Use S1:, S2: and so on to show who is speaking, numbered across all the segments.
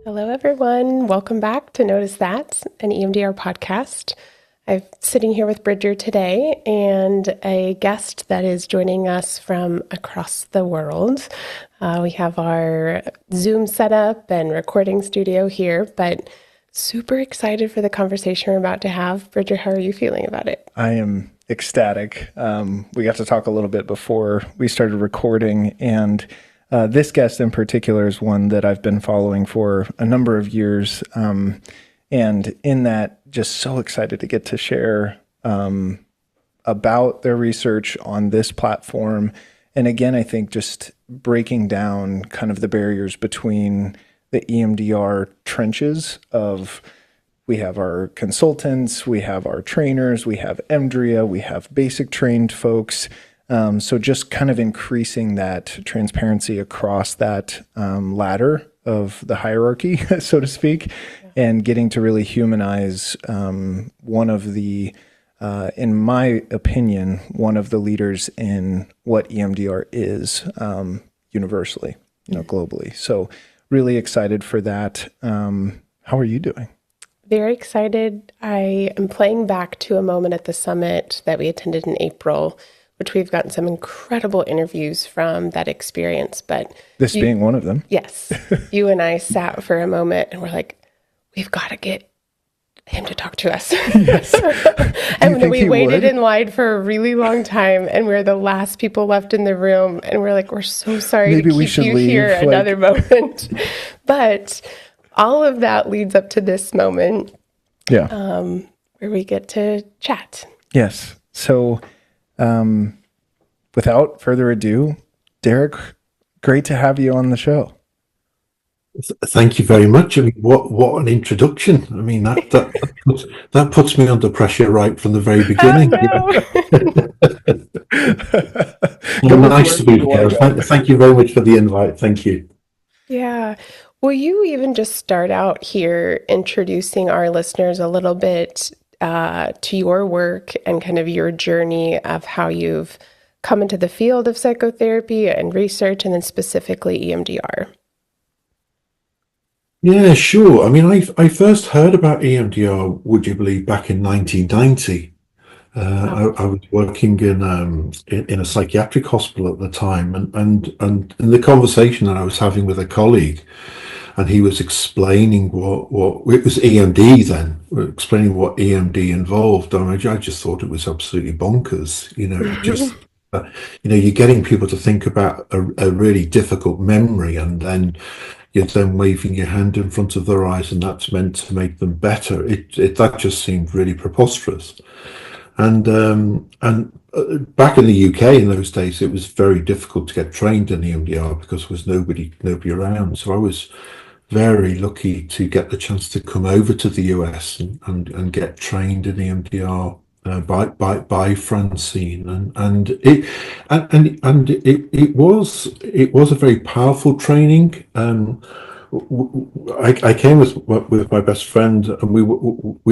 S1: Hello, everyone. Welcome back to Notice That, an EMDR podcast. I'm sitting here with Bridger today and a guest that is joining us from across the world. We have our Zoom setup and recording studio here, but super excited for the conversation we're about to have. Bridger, how are you feeling about it?
S2: I am ecstatic. We got to talk a little bit before we started recording, and this guest in particular is one that I've been following for a number of years. And in that, just so excited to get to share about their research on this platform. And again, I think just breaking down kind of the barriers between the EMDR trenches of, we have our consultants, we have our trainers, we have EMDRIA, we have basic trained folks. So just kind of increasing that transparency across that ladder of the hierarchy, so to speak, and getting to really humanize one of the, in my opinion, one of the leaders in what EMDR is universally, globally. So really excited for that. How are you doing?
S1: Very excited. I am playing back to a moment at the summit that we attended in April, which we've gotten some incredible interviews from that experience. But
S2: this being one of them.
S1: Yes. You and I sat for a moment and we're like, we've got to get him to talk to us.
S2: Yes.
S1: And we waited in line for a really long time, and we're the last people left in the room. And we're like, we're so sorry to keep you here another moment. But all of that leads up to this moment.
S2: Yeah.
S1: Where we get to chat.
S2: Yes. So without further ado, Derek, great to have you on the show.
S3: Thank you very much. I mean, what an introduction. I mean, that puts me under pressure right from the very beginning. Nice to be here. Thank you very much for the invite. Thank you.
S1: Yeah. Will you even just start out here introducing our listeners a little bit to your work and kind of your journey of how you've come into the field of psychotherapy and research, and then specifically EMDR?
S3: Yeah, sure. I mean, I first heard about EMDR, would you believe, back in 1990. I was working in a psychiatric hospital at the time, and in the conversation that I was having with a colleague, and he was explaining what it was EMD then, explaining what EMD involved. I mean, I just thought it was absolutely bonkers. You're getting people to think about a really difficult memory, and then you're then waving your hand in front of their eyes, and that's meant to make them better. That just seemed really preposterous. And back in the UK in those days, it was very difficult to get trained in EMDR because there was nobody around. So I was very lucky to get the chance to come over to the US and get trained in EMDR by Francine, and it was a very powerful training. I came with my best friend, and we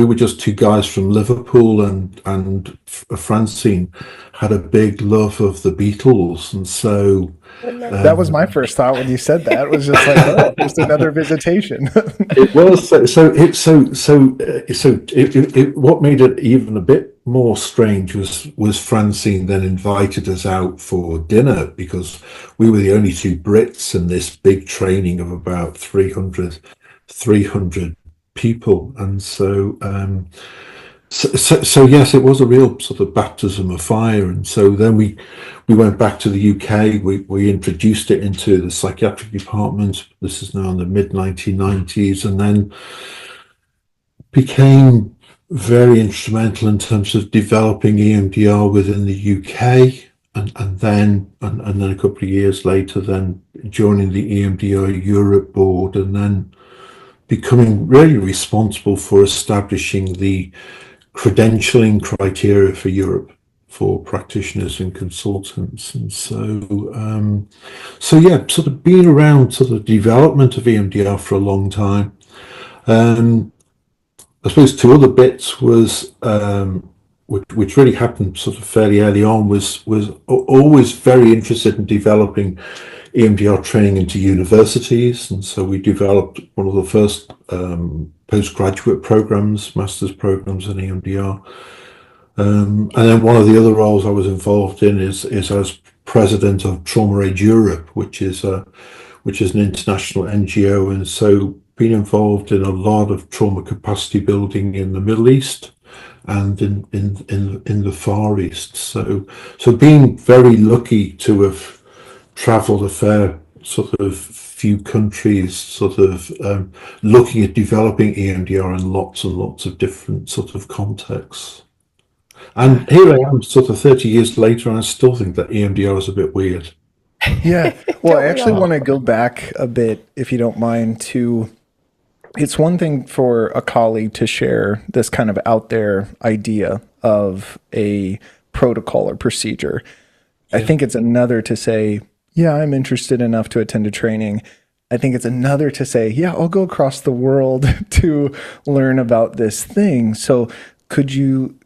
S3: were just two guys from Liverpool, and Francine had a big love of the Beatles, and so
S2: that was my first thought when you said that. It was just like, oh, just another visitation.
S3: It was what made it even a bit more strange was Francine then invited us out for dinner, because we were the only two Brits in this big training of about 300 people, and so yes, it was a real sort of baptism of fire. And so then we went back to the UK. We introduced it into the psychiatric department. This is now in the mid 1990s, and then became very instrumental in terms of developing EMDR within the UK, and then a couple of years later, then joining the EMDR Europe board, and then becoming really responsible for establishing the credentialing criteria for Europe for practitioners and consultants. And so yeah, sort of been around sort of development of EMDR for a long time. I suppose two other bits was which really happened sort of fairly early on was always very interested in developing EMDR training into universities, and so we developed one of the first postgraduate programs, master's programs in EMDR. And then one of the other roles I was involved in is as president of Trauma Aid Europe, which is an international NGO, and so been involved in a lot of trauma capacity building in the Middle East and in the Far East. So being very lucky to have traveled a fair sort of few countries, sort of looking at developing EMDR in lots and lots of different sort of contexts. And here I am sort of 30 years later, and I still think that EMDR is a bit weird.
S2: Yeah. Well, I actually want to go back a bit, if you don't mind, to it's one thing for a colleague to share this kind of out there idea of a protocol or procedure. Yeah. I think it's another to say, yeah, I'm interested enough to attend a training. I think it's another to say, yeah, I'll go across the world to learn about this thing. So could you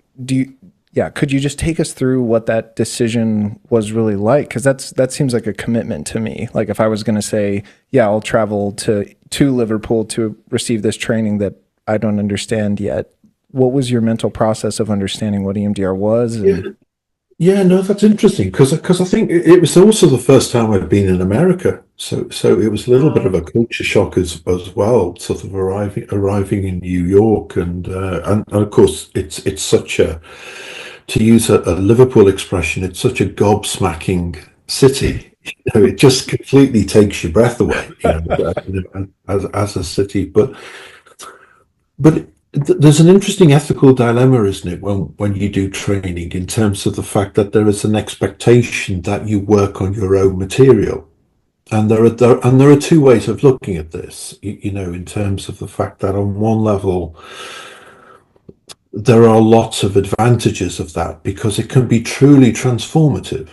S2: just take us through what that decision was really like? Because that seems like a commitment to me. Like if I was going to say, yeah, I'll travel to Liverpool to receive this training that I don't understand yet. What was your mental process of understanding what EMDR was?
S3: Yeah, no, that's interesting because I think it was also the first time I'd been in America, so it was a little bit of a culture shock as well, sort of arriving in New York, and of course it's such a, to use a Liverpool expression, it's such a gobsmacking city. It just completely takes your breath away, as a city. But there's an interesting ethical dilemma, isn't it, when you do training, in terms of the fact that there is an expectation that you work on your own material, and there are two ways of looking at this. In terms of the fact that on one level, there are lots of advantages of that because it can be truly transformative.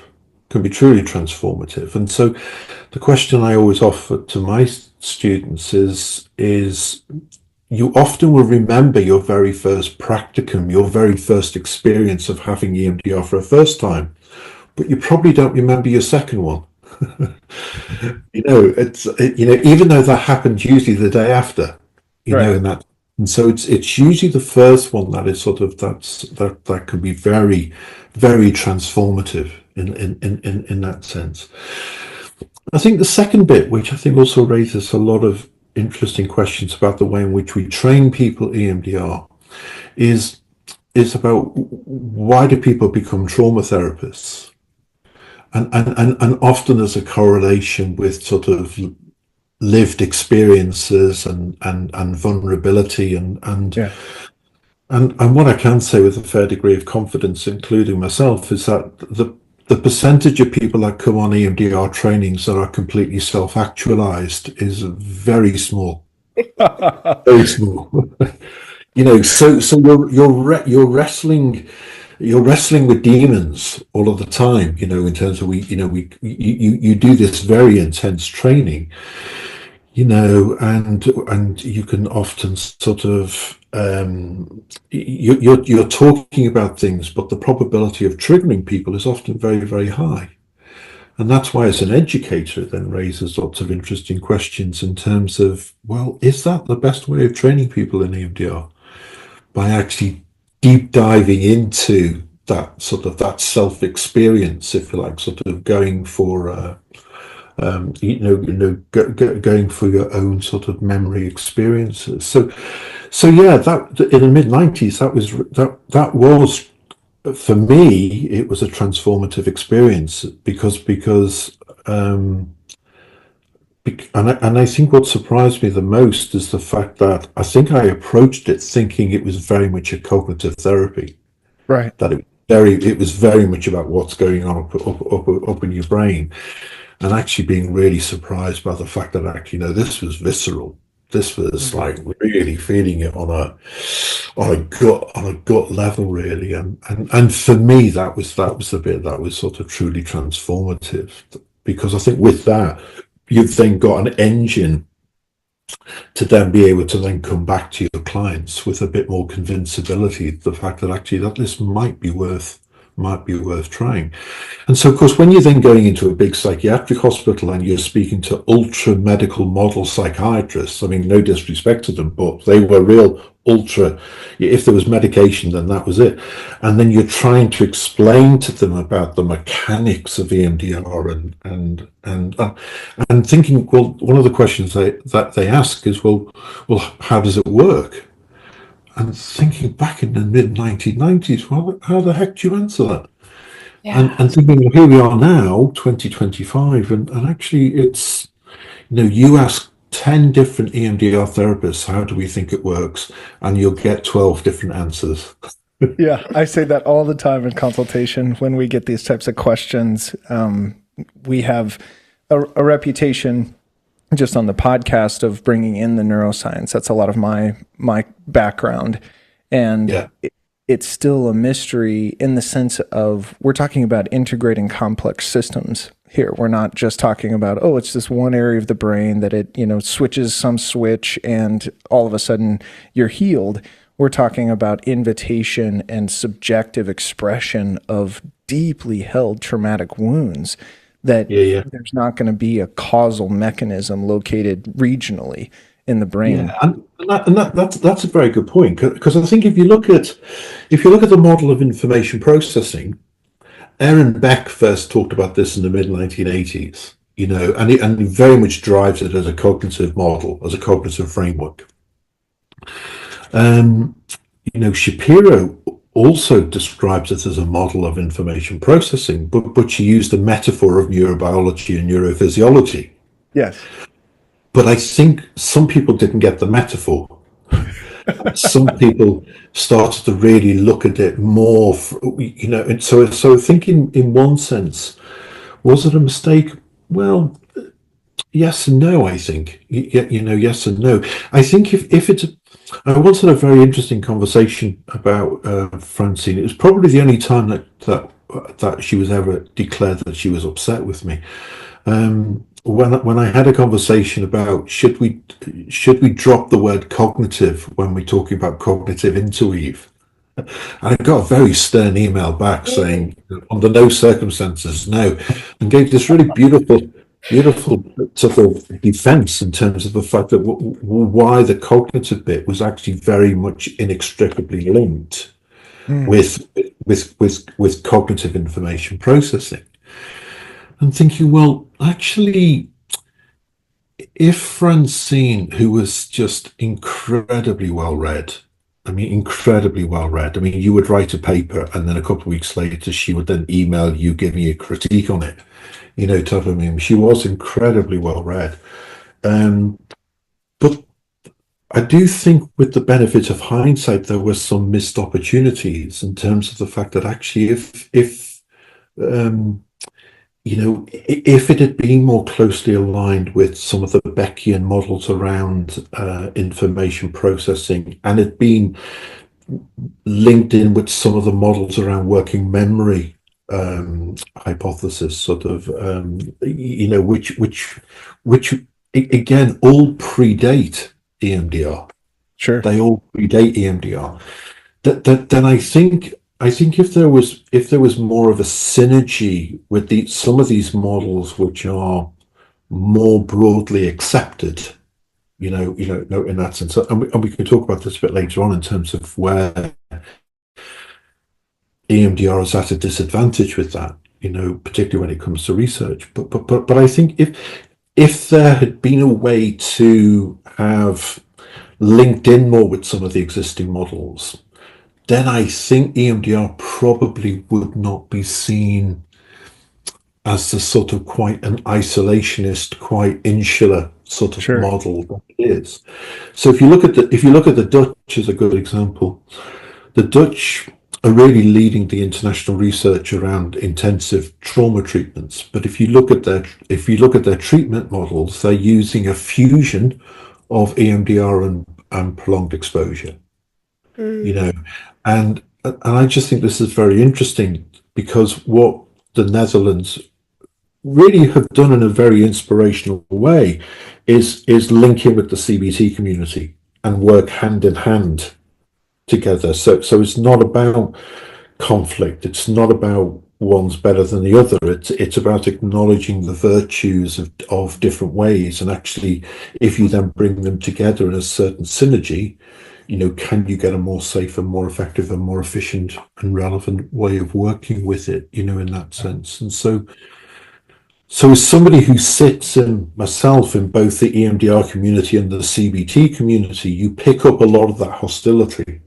S3: And so the question I always offer to my students is you often will remember your very first practicum, your very first experience of having EMDR for a first time, but you probably don't remember your second one. Even though that happened usually the day after, and so it's usually the first one that is sort of that can be very, very transformative in that sense. I think the second bit, which I think also raises a lot of interesting questions about the way in which we train people EMDR, is about why do people become trauma therapists, and often there's a correlation with sort of lived experiences and vulnerability and what I can say with a fair degree of confidence, including myself, is that the percentage of people that come on EMDR trainings that are completely self-actualized is very small. Very small. So you're wrestling with demons all of the time, in terms of you do this very intense training, and you can often sort of you're talking about things, but the probability of triggering people is often very, very high. And that's why, as an educator, it then raises lots of interesting questions in terms of, well, is that the best way of training people in EMDR? By actually deep diving into that sort of that self-experience, if you like, sort of going for going for your own sort of memory experiences. So yeah, that in the mid-90s, that was for me, it was a transformative experience because and I think what surprised me the most is the fact that I think I approached it thinking it was very much a cognitive therapy,
S2: right?
S3: That it was very much about what's going on up in your brain, and actually being really surprised by the fact that actually, this was visceral. This was like really feeling it on a gut level, really, and for me that was the bit that was sort of truly transformative, because I think with that you've then got an engine to then be able to then come back to your clients with a bit more convincibility, the fact that actually that this might be worth might be worth trying. And so, of course, when you're then going into a big psychiatric hospital and you're speaking to ultra medical model psychiatrists, I mean, no disrespect to them, but they were real ultra. If there was medication, then that was it. And then you're trying to explain to them about the mechanics of EMDR and thinking, well, one of the questions that they ask is, well, how does it work? And thinking back in the mid 1990s, well, how the heck do you answer that?
S1: Yeah.
S3: And thinking, well, here we are now, 2025, and actually it's, you ask 10 different EMDR therapists, how do we think it works? And you'll get 12 different answers.
S2: Yeah, I say that all the time in consultation when we get these types of questions. We have a reputation just on the podcast of bringing in the neuroscience. That's a lot of my background. And it's still a mystery in the sense of we're talking about integrating complex systems here. We're not just talking about, oh, it's this one area of the brain that it, switches some switch and all of a sudden you're healed. We're talking about invitation and subjective expression of deeply held traumatic wounds that there's not going to be a causal mechanism located regionally in the brain.
S3: Yeah, that's a very good point, because I think if you look at the model of information processing, Aaron Beck first talked about this in the mid 1980s, and he very much drives it as a cognitive model, as a cognitive framework. Shapiro also describes it as a model of information processing, but she used the metaphor of neurobiology and neurophysiology.
S2: Yes.
S3: But I think some people didn't get the metaphor. Some people started to really look at it more, and so I think in one sense, was it a mistake? Well, yes and no, I think. Yes and no. I think if it's, I once had a very interesting conversation about Francine. It was probably the only time that she was ever declared that she was upset with me. When I had a conversation about should we drop the word cognitive when we're talking about cognitive interweave, and I got a very stern email back saying under no circumstances no, and gave this really beautiful sort of defense in terms of the fact that why the cognitive bit was actually very much inextricably linked with cognitive information processing. And thinking, well, actually, if Francine, who was just incredibly well read, you would write a paper and then a couple of weeks later she would then email you giving a critique on it, type of thing. She was incredibly well read. But I do think with the benefit of hindsight, there were some missed opportunities in terms of the fact that actually if it had been more closely aligned with some of the Beckian models around information processing, and had been linked in with some of the models around working memory hypothesis, sort of, which again all predate EMDR.
S2: Sure,
S3: they all predate EMDR. Then I think if there was more of a synergy with some of these models which are more broadly accepted, in that sense, and we can talk about this a bit later on in terms of where EMDR is at a disadvantage with that, particularly when it comes to research. But I think if there had been a way to have linked in more with some of the existing models, then I think EMDR probably would not be seen as the sort of quite an isolationist, quite insular sort of model that it is. So if you look at the Dutch as a good example, the Dutch are really leading the international research around intensive trauma treatments. But if you look at their treatment models, they're using a fusion of EMDR and prolonged exposure. And I just think this is very interesting, because what the Netherlands really have done in a very inspirational way is link in with the CBT community and work hand in hand together. So it's not about conflict. It's not about one's better than the other. It's about acknowledging the virtues of different ways, and actually, if you then bring them together in a certain synergy, can you get a more safe and more effective and more efficient and relevant way of working with it, in that sense. And so as somebody who sits in myself in both the EMDR community and the CBT community, you pick up a lot of that hostility,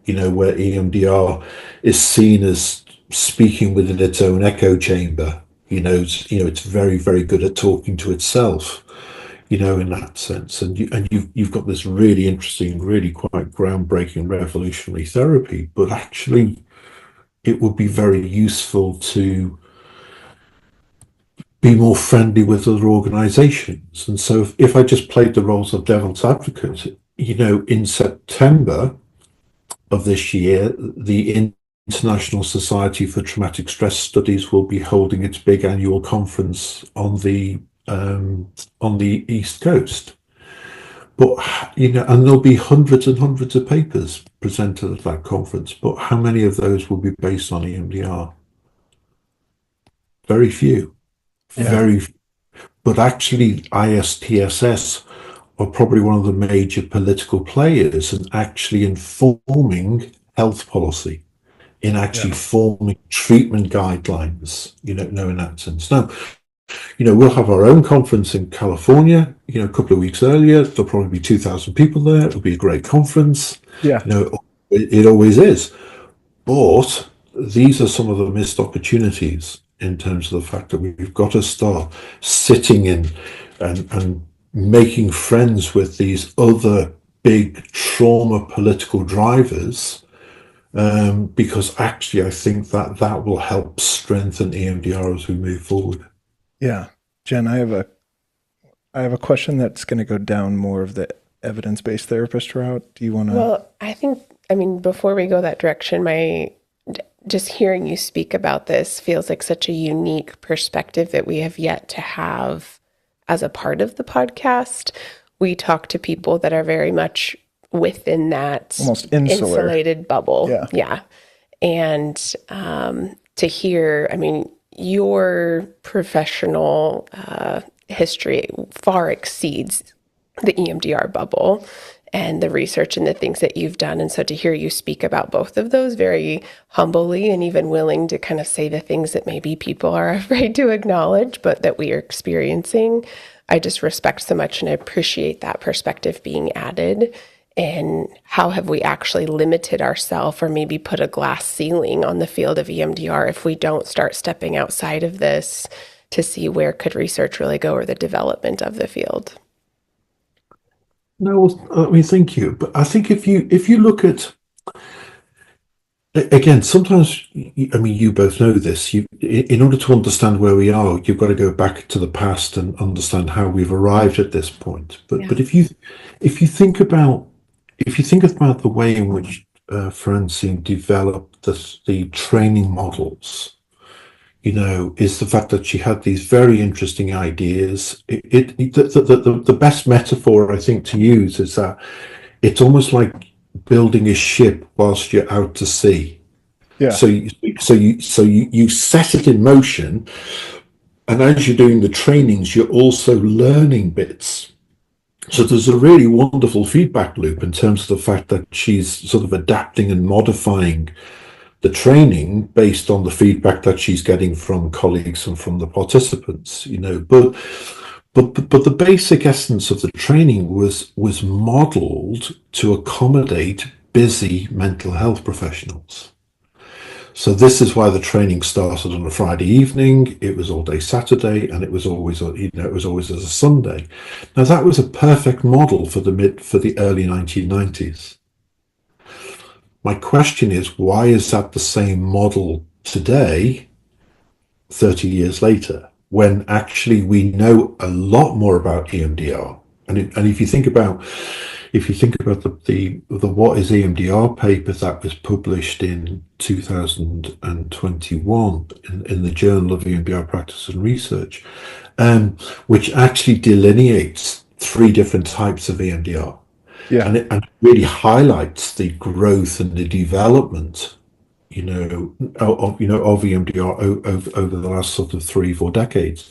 S3: where EMDR is seen as speaking within its own echo chamber. It's very, very good at talking to itself, in that sense. And you've got this really interesting, really quite groundbreaking, revolutionary therapy, but actually it would be very useful to be more friendly with other organizations. And so if I just played the roles of devil's advocate, in September of this year, the International Society for Traumatic Stress Studies will be holding its big annual conference on the East Coast. But, and there'll be hundreds and hundreds of papers presented at that conference. But how many of those will be based on EMDR? Very few. Yeah. Very few. But actually, ISTSS are probably one of the major political players in actually informing health policy, in actually forming treatment guidelines, in that sense. Now, we'll have our own conference in California, a couple of weeks earlier. There'll probably be 2,000 people there. It'll be a great conference. Yeah. It always is. But these are some of the missed opportunities in terms of the fact that we've got to start sitting in and making friends with these other big trauma political drivers, because actually I think that will help strengthen EMDR as we move forward.
S2: Yeah. Jen, I have a question that's going to go down more of the evidence-based therapist route. Do you want to?
S1: Well, before we go that direction, just hearing you speak about this feels like such a unique perspective that we have yet to have as a part of the podcast. We talk to people that are very much within that
S2: almost insulated
S1: bubble. Yeah. And to hear, your professional history far exceeds the EMDR bubble and the research and the things that you've done. And so to hear you speak about both of those very humbly and even willing to kind of say the things that maybe people are afraid to acknowledge, but that we are experiencing, I just respect so much and I appreciate that perspective being added. And how have we actually limited ourselves or maybe put a glass ceiling on the field of EMDR if we don't start stepping outside of this to see where could research really go or the development of the field?
S3: No, thank you. But I think if you look at, again, sometimes, you both know this, in order to understand where we are, you've got to go back to the past and understand how we've arrived at this point. But if you think about the way in which Francine developed the training models, is the fact that she had these very interesting ideas. The best metaphor I think to use is that it's almost like building a ship whilst you're out to sea. Yeah. So you set it in motion, and as you're doing the trainings, you're also learning bits. So there's a really wonderful feedback loop in terms of the fact that she's sort of adapting and modifying the training based on the feedback that she's getting from colleagues and from the participants, but the basic essence of the training was modeled to accommodate busy mental health professionals. So this is why the training started on a Friday evening. It was all day Saturday, and it was always as a Sunday. Now that was a perfect model for the early 1990s. My question is, why is that the same model today, 30 years later, when actually we know a lot more about EMDR? And if you think about the What is EMDR paper that was published in 2021 in the Journal of EMDR Practice and Research, which actually delineates 3 different types of EMDR. Yeah. And it really highlights the growth and the development, of EMDR over the last sort of 3-4 decades.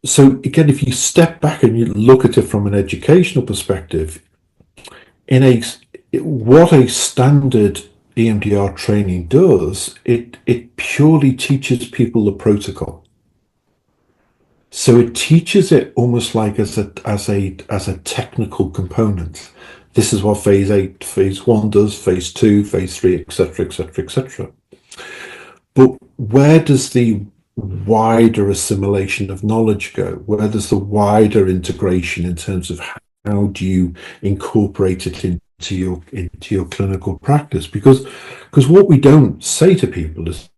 S3: So again, if you step back and you look at it from an educational perspective, what a standard EMDR training does, it purely teaches people the protocol. So it teaches it almost like as a technical component. This is what phase 1 does, phase 2, phase 3, etc., etc., etc. But where does the wider assimilation of knowledge go? Where does the wider integration in terms of how do you incorporate it into your clinical practice? Because what we don't say to people is,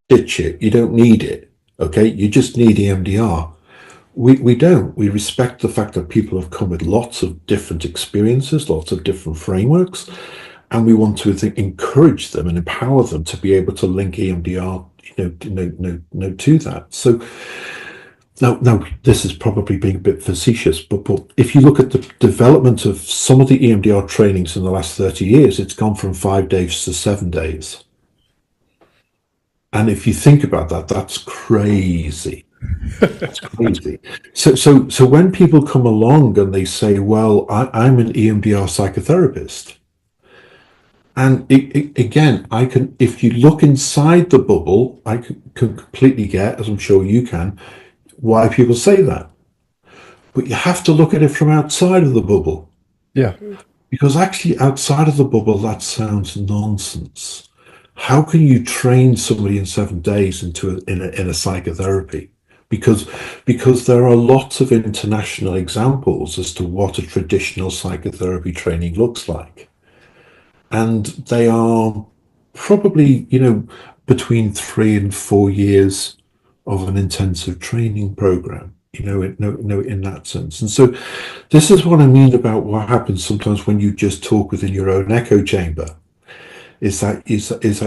S3: ditch it, you don't need it, okay? You just need EMDR. We don't. We respect the fact that people have come with lots of different experiences, lots of different frameworks, and we want to encourage them and empower them to be able to link EMDR, to that. So now this is probably being a bit facetious, but if you look at the development of some of the EMDR trainings in the last 30 years, it's gone from 5 days to 7 days. And if you think about that, that's crazy. That's crazy. So when people come along and they say, well, I'm an EMDR psychotherapist, and again, if you look inside the bubble, I can completely get, as I'm sure you can, why people say that. But you have to look at it from outside of the bubble.
S2: Yeah.
S3: Because actually outside of the bubble, that sounds nonsense. How can you train somebody in 7 days in a psychotherapy? Because there are lots of international examples as to what a traditional psychotherapy training looks like. And they are probably, between 3 and 4 years of an intensive training program, in that sense. And so this is what I mean about what happens sometimes when you just talk within your own echo chamber. Is that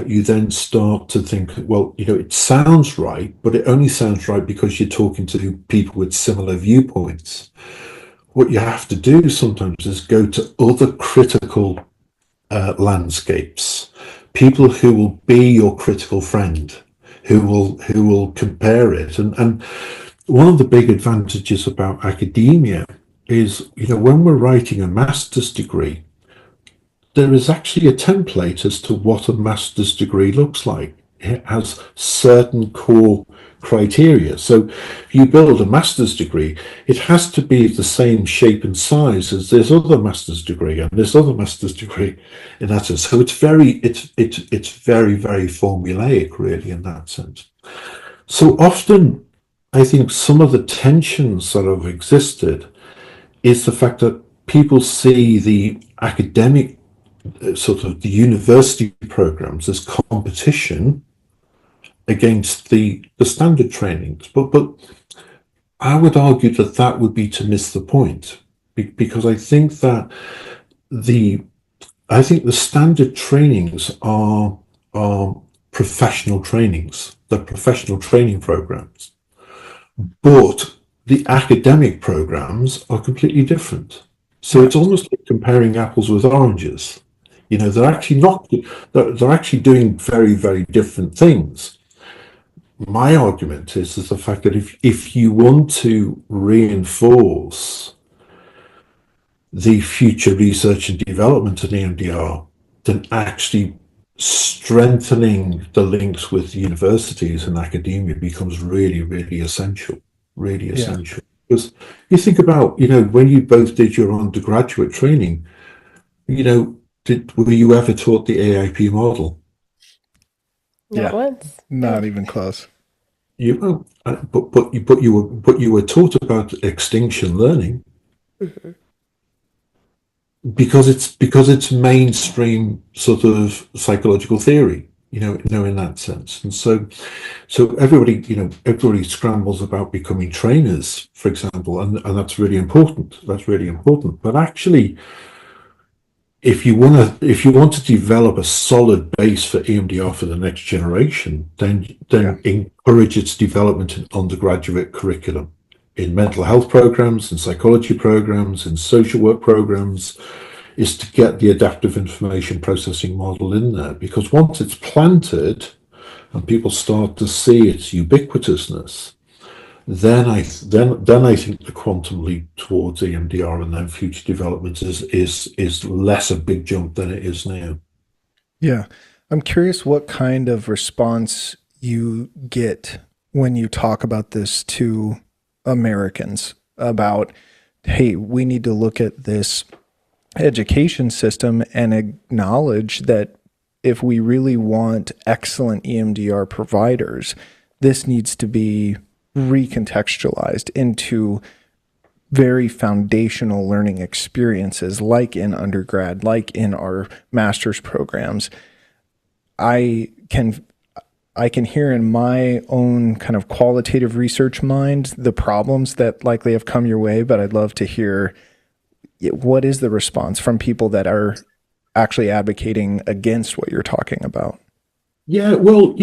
S3: you then start to think, well, it sounds right, but it only sounds right because you're talking to people with similar viewpoints. What you have to do sometimes is go to other critical landscapes, people who will be your critical friend, who will compare it. And one of the big advantages about academia is, when we're writing a master's degree, there is actually a template as to what a master's degree looks like. It has certain core criteria. So if you build a master's degree, it has to be the same shape and size as this other master's degree and this other master's degree in that sense. So it's very, very formulaic, really, in that sense. So often, I think some of the tensions that have existed is the fact that people see the academic sort of the university programs as competition against the standard trainings, but I would argue that would be to miss the point, because I think that the standard trainings are professional trainings. They're professional training programs, but the academic programs are completely different. So it's almost like comparing apples with oranges. They're actually not. They're actually doing very, very different things. My argument is the fact that if you want to reinforce the future research and development in EMDR, then actually strengthening the links with universities and academia becomes really, really essential. Really essential. Yeah. Because you think about, when you both did your undergraduate training, were you ever taught the AIP model?
S1: Not once.
S2: Not even close.
S3: But you were taught about extinction learning. Mm-hmm. Because it's mainstream sort of psychological theory, in that sense. And so everybody scrambles about becoming trainers, for example, and that's really important. But actually, if you want to develop a solid base for EMDR for the next generation, then encourage its development in undergraduate curriculum, in mental health programs, in psychology programs, in social work programs, is to get the adaptive information processing model in there, because once it's planted and people start to see its ubiquitousness, then I think the quantum leap towards EMDR and then future developments is less a big jump than it is now.
S2: Yeah. I'm curious what kind of response you get when you talk about this to Americans about, hey, we need to look at this education system and acknowledge that if we really want excellent EMDR providers, this needs to be recontextualized into very foundational learning experiences, like in undergrad, like in our master's programs. I can hear in my own kind of qualitative research mind the problems that likely have come your way, but I'd love to hear what is the response from people that are actually advocating against what you're talking about.
S3: Yeah, well,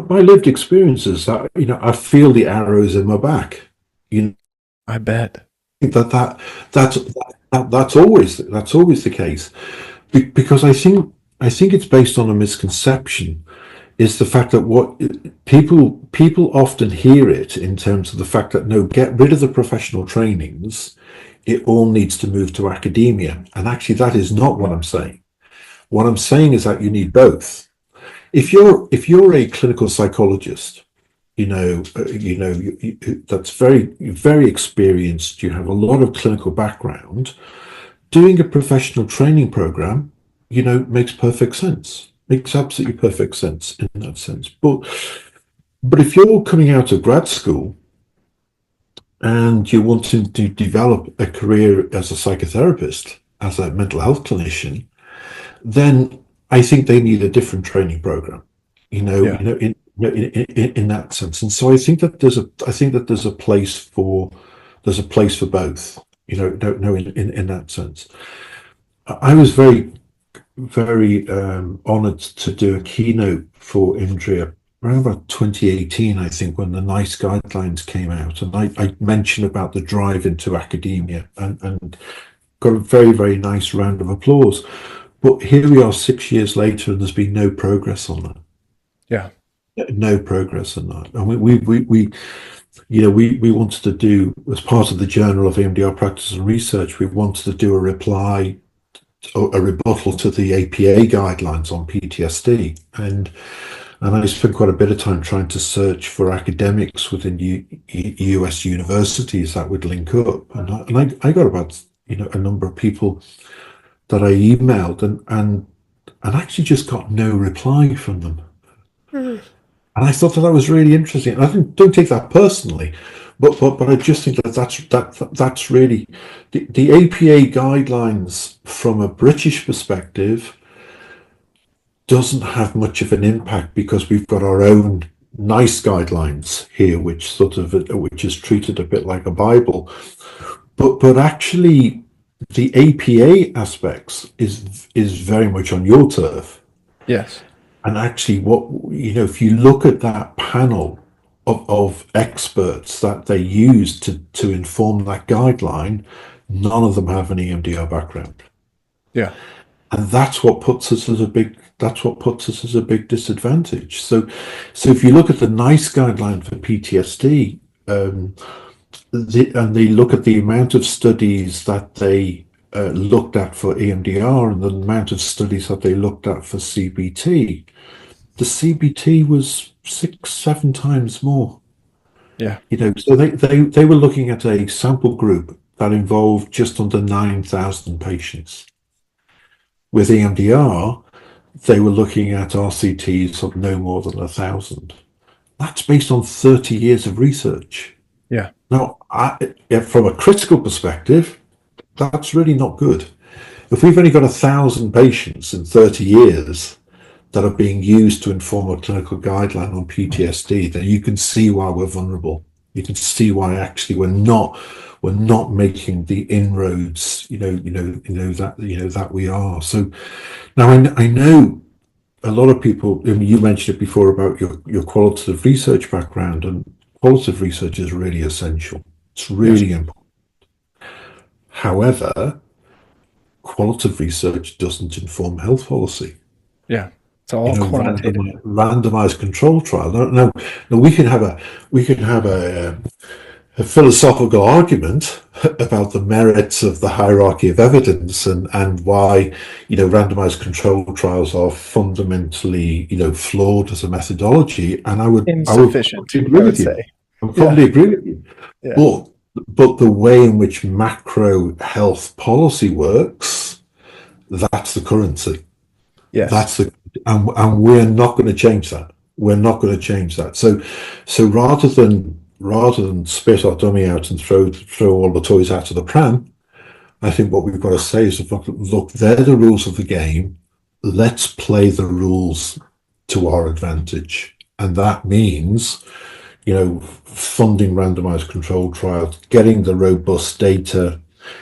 S3: my lived experiences, I feel the arrows in my back.
S2: I bet
S3: that's always the case, because I think it's based on a misconception. Is the fact that what people often hear it in terms of the fact that, no, get rid of the professional trainings, it all needs to move to academia, and actually that is not what I'm saying. What I'm saying is that you need both. If you're a clinical psychologist, that's very experienced, you have a lot of clinical background, doing a professional training program, makes perfect sense. Makes absolutely perfect sense in that sense. But if you're coming out of grad school and you're wanting to develop a career as a psychotherapist, as a mental health clinician, then I think they need a different training program, in that sense. And so I think that there's a place for both, in that sense. I was very honored to do a keynote for IMDRIA around about 2018, I think, when the NICE guidelines came out, and I mentioned about the drive into academia and got a very, very nice round of applause. But here we are 6 years later, and there's been no progress on that.
S2: Yeah,
S3: no progress on that. And we wanted to do, as part of the Journal of EMDR Practice and Research, we wanted to do a rebuttal to the APA guidelines on PTSD, and I spent quite a bit of time trying to search for academics within US universities that would link up, and I got about a number of people that I emailed and actually just got no reply from them. And I thought that was really interesting. And I don't take that personally, but I just think that's really the APA guidelines from a British perspective doesn't have much of an impact, because we've got our own NICE guidelines here, which is treated a bit like a Bible, but actually the APA aspects is very much on your turf.
S2: Yes.
S3: And actually, if you look at that panel of experts that they use to inform that guideline, none of them have an EMDR background.
S2: Yeah.
S3: And that's what puts us as a big disadvantage. So if you look at the NICE guideline for PTSD, and they look at the amount of studies that they looked at for EMDR and the amount of studies that they looked at for CBT, the CBT was 6-7 times more.
S2: Yeah.
S3: So they were looking at a sample group that involved just under 9,000 patients. With EMDR, they were looking at RCTs of no more than 1,000. That's based on 30 years of research.
S2: Yeah.
S3: Now, from a critical perspective, that's really not good. If we've only got 1,000 patients in 30 years that are being used to inform a clinical guideline on PTSD, then you can see why we're vulnerable. You can see why actually we're not making the inroads, that we are. So now I know a lot of people. I mean, you mentioned it before about your qualitative research background, and qualitative research is really essential. It's really important. However, qualitative research doesn't inform health policy.
S2: Yeah, it's all quantitative.
S3: Randomized control trial. No, we can have a philosophical argument about the merits of the hierarchy of evidence and why, randomized control trials are fundamentally, flawed as a methodology. And I would
S2: insufficient.
S3: agree with you. I would probably agree with you. Yeah. But the way in which macro health policy works, that's the currency.
S2: Yes.
S3: And we're not going to change that. We're not going to change that. So rather than spit our dummy out and throw all the toys out of the pram, I think what we've got to say is, look, they're the rules of the game. Let's play the rules to our advantage. And that means, funding randomized controlled trials, getting the robust data,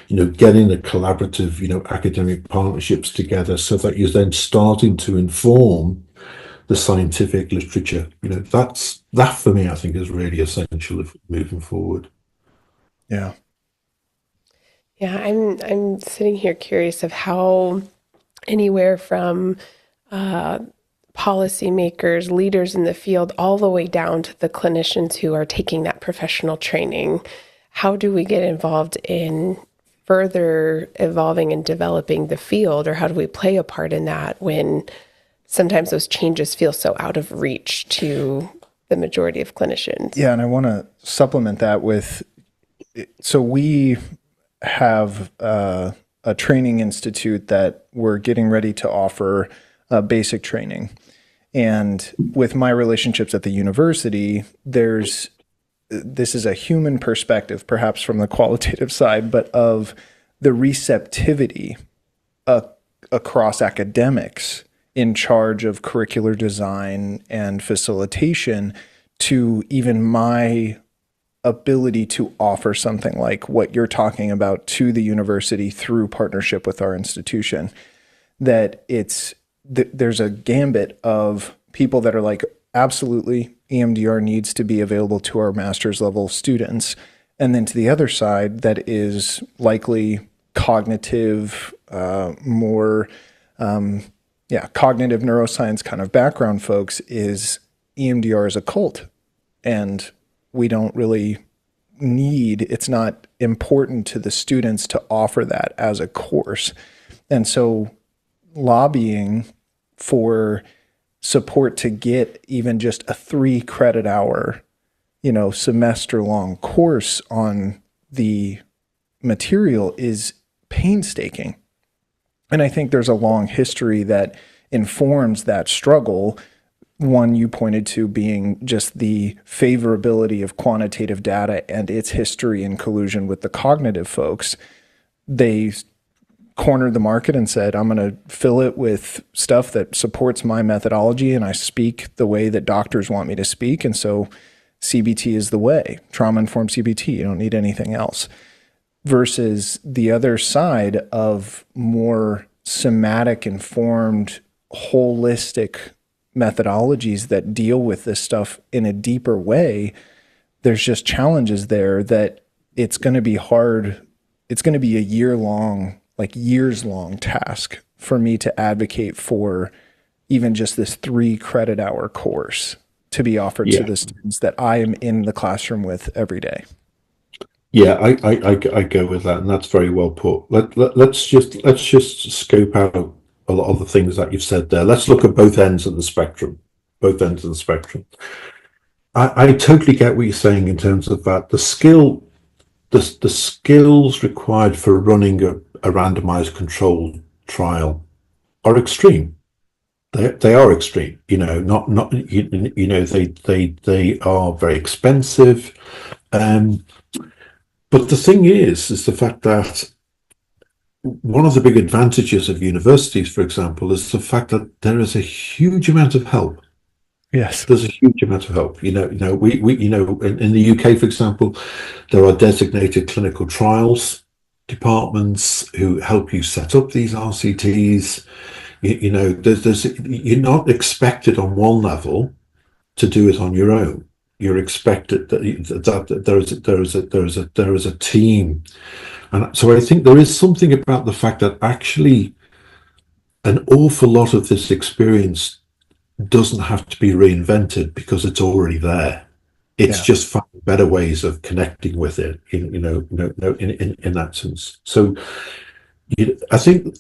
S3: getting the collaborative, academic partnerships together so that you're then starting to inform the scientific literature. That for me, I think, is really essential if moving forward.
S2: Yeah.
S1: Yeah, I'm sitting here curious of how anywhere from policymakers, leaders in the field, all the way down to the clinicians who are taking that professional training, how do we get involved in further evolving and developing the field, or how do we play a part in that when sometimes those changes feel so out of reach to the majority of clinicians?
S2: Yeah, and I want to supplement that with, so we have a training institute that we're getting ready to offer basic training. And with my relationships at the university, this is a human perspective, perhaps from the qualitative side, but of the receptivity across academics in charge of curricular design and facilitation to even my ability to offer something like what you're talking about to the university through partnership with our institution. That there's a gambit of people that are like, absolutely, EMDR needs to be available to our master's level students. And then to the other side, that is likely cognitive, more cognitive neuroscience kind of background folks, is EMDR is a cult. And we don't really it's not important to the students to offer that as a course. And so lobbying for support to get even just a 3 credit hour, semester long course on the material is painstaking. And I think there's a long history that informs that struggle. One you pointed to being just the favorability of quantitative data and its history in collusion with the cognitive folks. They cornered the market and said, I'm going to fill it with stuff that supports my methodology, and I speak the way that doctors want me to speak. And so CBT is the way, trauma-informed CBT. You don't need anything else. Versus the other side of more somatic-informed, holistic methodologies that deal with this stuff in a deeper way. There's just challenges there that it's going to be hard. It's going to be a years-long task for me to advocate for even just this 3 credit hour course to be offered to the students that I am in the classroom with every day.
S3: Yeah, I go with that, and that's very well put. Let's just scope out a lot of the things that you've said there. Let's look at both ends of the spectrum. I totally get what you're saying in terms of that. The skills required for running a randomized controlled trial are extreme. They are extreme. They are very expensive. But the thing is the fact that one of the big advantages of universities, for example, is the fact that there is a huge amount of help.
S2: Yes,
S3: there's a huge amount of help. We in the UK, for example, there are designated clinical trials departments who help you set up these RCTs. You're not expected on one level to do it on your own. You're expected that there is a team And so I think there is something about the fact that actually an awful lot of this experience doesn't have to be reinvented because it's already there. It's just finding better ways of connecting with it, in that sense. So I think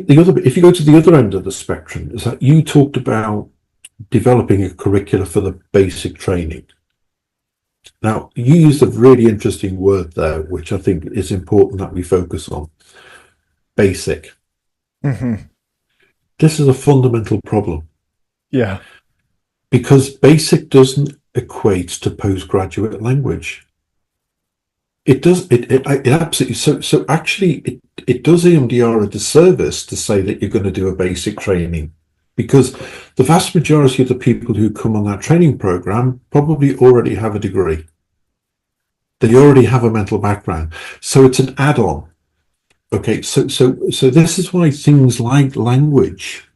S3: the other, if you go to the other end of the spectrum, is that you talked about developing a curricula for the basic training. Now, you used a really interesting word there, which I think is important that we focus on. Basic.
S2: Mm-hmm.
S3: This is a fundamental problem.
S2: Yeah.
S3: Because basic doesn't equate to postgraduate language. It does, it absolutely, so actually it does EMDR a disservice to say that you're going to do a basic training, because the vast majority of the people who come on that training program probably already have a degree. They already have a mental background. So it's an add-on. Okay, so this is why things like language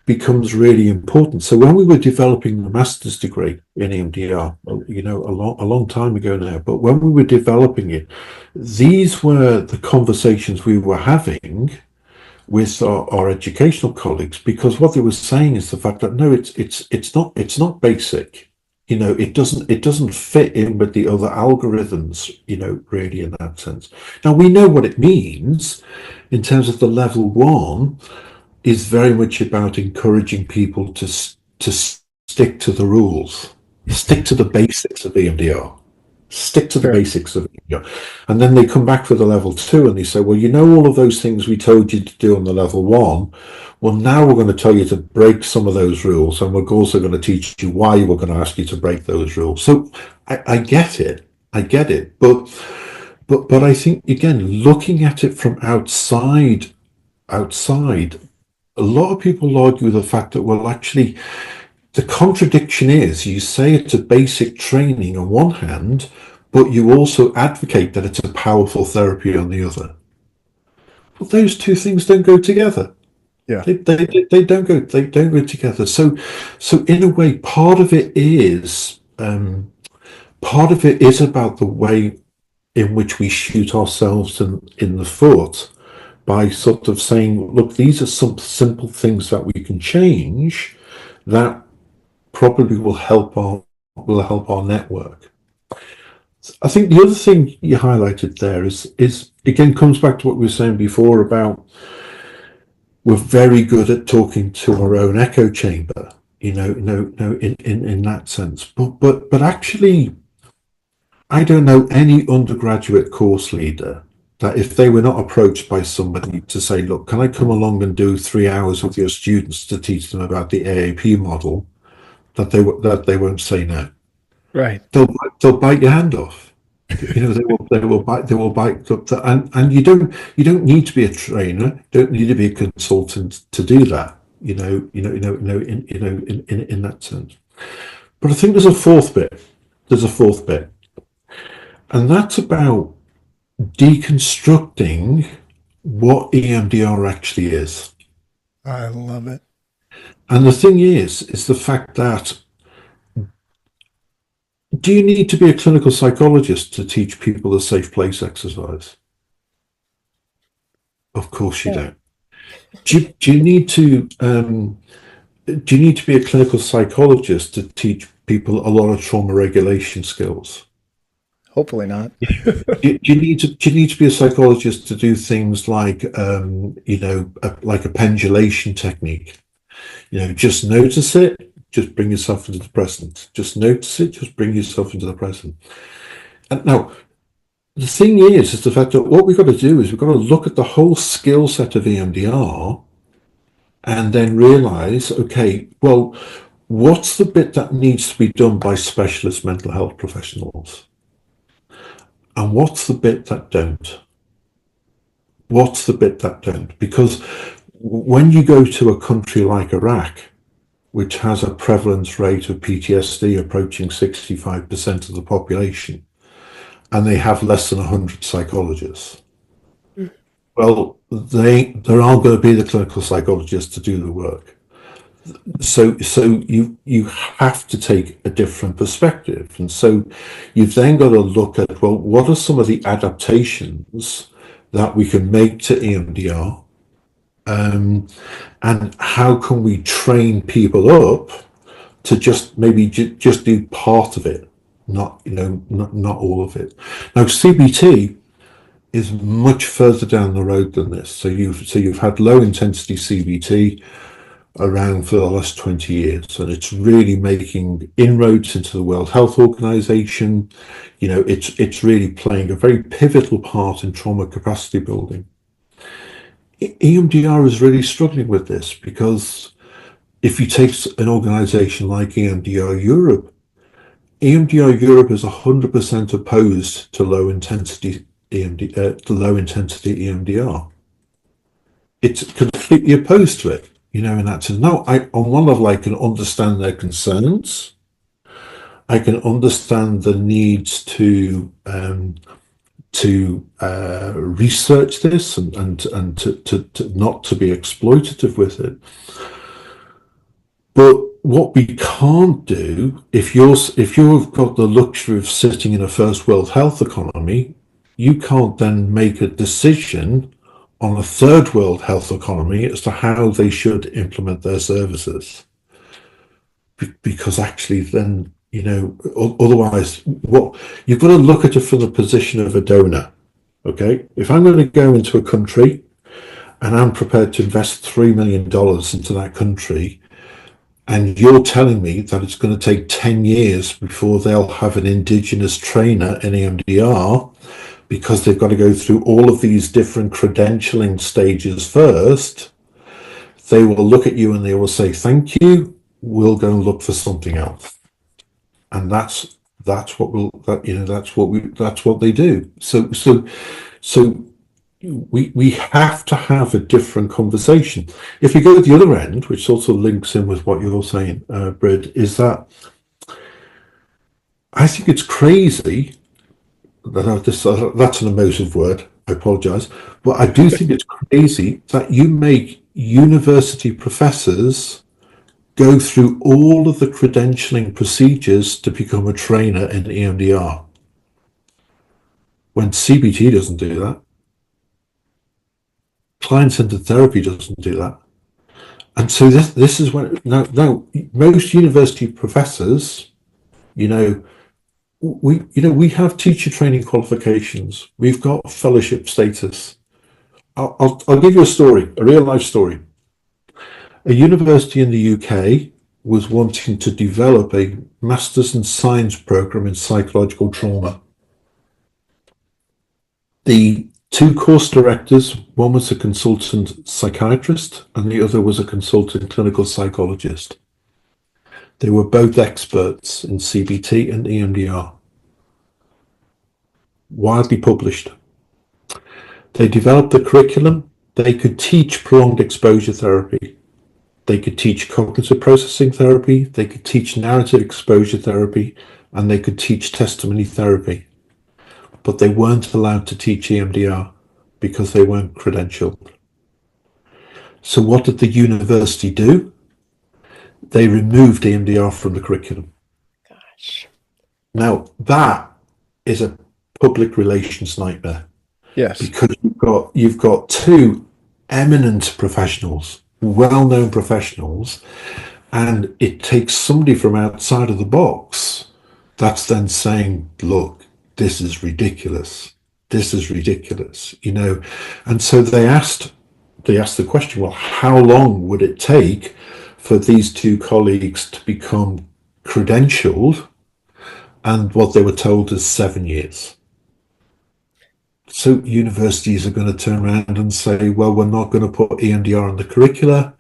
S3: becomes really important. So when we were developing the master's degree in EMDR, a long time ago now, but when we were developing it, these were the conversations we were having with our educational colleagues, because what they were saying is the fact that no, it's not basic. It doesn't fit in with the other algorithms, really, in that sense. Now we know what it means in terms of the level one is very much about encouraging people to stick to the rules, stick to the basics of EMDR, stick to the basics of EMDR. And then they come back for the level two and they say, well, all of those things we told you to do on the level one, well, now we're going to tell you to break some of those rules, and we're also going to teach you why we're going to ask you to break those rules. So I get it. But I think, again, looking at it from outside, a lot of people argue the fact that, well, actually, the contradiction is you say it's a basic training on one hand, but you also advocate that it's a powerful therapy on the other. Well, those two things don't go together.
S2: Yeah,
S3: they don't go together. So in a way, part of it is about the way in which we shoot ourselves in the foot by sort of saying, look, these are some simple things that we can change that probably will help our network. I think the other thing you highlighted there is again comes back to what we were saying before about we're very good at talking to our own echo chamber, in that sense. But actually, I don't know any undergraduate course leader that if they were not approached by somebody to say, look, can I come along and do 3 hours with your students to teach them about the AAP model, that they won't say no.
S2: Right.
S3: They'll bite your hand off. They will bite, and you don't need to be a trainer, don't need to be a consultant to do that, in that sense. But I think there's a fourth bit, and that's about deconstructing what EMDR actually is.
S2: I love it.
S3: And the thing is the fact that, do you need to be a clinical psychologist to teach people the safe place exercise? Of course you don't. Do you need to be a clinical psychologist to teach people a lot of trauma regulation skills?
S2: Hopefully not.
S3: do you need to be a psychologist to do things like like a pendulation technique? Just notice it, just bring yourself into the present. Just notice it, just bring yourself into the present. And now, the thing is the fact that what we've got to do is we've got to look at the whole skill set of EMDR and then realize, okay, well, what's the bit that needs to be done by specialist mental health professionals? And what's the bit that don't? Because when you go to a country like Iraq, which has a prevalence rate of PTSD approaching 65% of the population, and they have less than 100 psychologists, well, there aren't going to be the clinical psychologists to do the work. So you have to take a different perspective, and so you've then got to look at, well, what are some of the adaptations that we can make to EMDR, and how can we train people up to just maybe just do part of it, not all of it. Now CBT is much further down the road than this. So you've had low intensity CBT around for the last 20 years, and it's really making inroads into the World Health Organization. It's really playing a very pivotal part in trauma capacity building. EMDR is really struggling with this, because if you take an organization like EMDR Europe is 100% opposed to low intensity EMDR. It's completely opposed to it, in that sense. No, on one level, I can understand their concerns. I can understand the needs to research this and to not to be exploitative with it. But what we can't do, if you've got the luxury of sitting in a first world health economy, you can't then make a decision on a third world health economy as to how they should implement their services. Because actually then, otherwise, what you've got to look at it from the position of a donor. Okay, if I'm going to go into a country and I'm prepared to invest $3 million into that country, and you're telling me that it's going to take 10 years before they'll have an indigenous trainer in EMDR, because they've got to go through all of these different credentialing stages first, they will look at you and they will say, thank you, we'll go and look for something else. And that's what they do. So we have to have a different conversation. If you go to the other end, which also links in with what you're saying, Brid, is that I think it's crazy that's an emotive word, I apologize, but I do think it's crazy that you make university professors go through all of the credentialing procedures to become a trainer in EMDR, when CBT doesn't do that. Client-centered therapy doesn't do that. And so this is when now most university professors, we have teacher training qualifications. We've got fellowship status. I'll give you a real life story. A university in the UK was wanting to develop a Masters in Science program in psychological trauma. The two course directors, one was a consultant psychiatrist and the other was a consultant clinical psychologist. They were both experts in CBT and EMDR, widely published. They developed the curriculum. They could teach prolonged exposure therapy. They could teach cognitive processing therapy. They could teach narrative exposure therapy, and they could teach testimony therapy. But they weren't allowed to teach EMDR because they weren't credentialed. So what did the university do? They removed EMDR from the curriculum.
S1: Gosh.
S3: Now, that is a public relations nightmare.
S2: Yes.
S3: Because you've got two eminent professionals, well-known professionals, and it takes somebody from outside of the box that's then saying, look, this is ridiculous. This is ridiculous, And so they asked the question, well, how long would it take for these two colleagues to become credentialed? And what they were told is 7 years. So universities are going to turn around and say, well, we're not going to put EMDR in the curricula,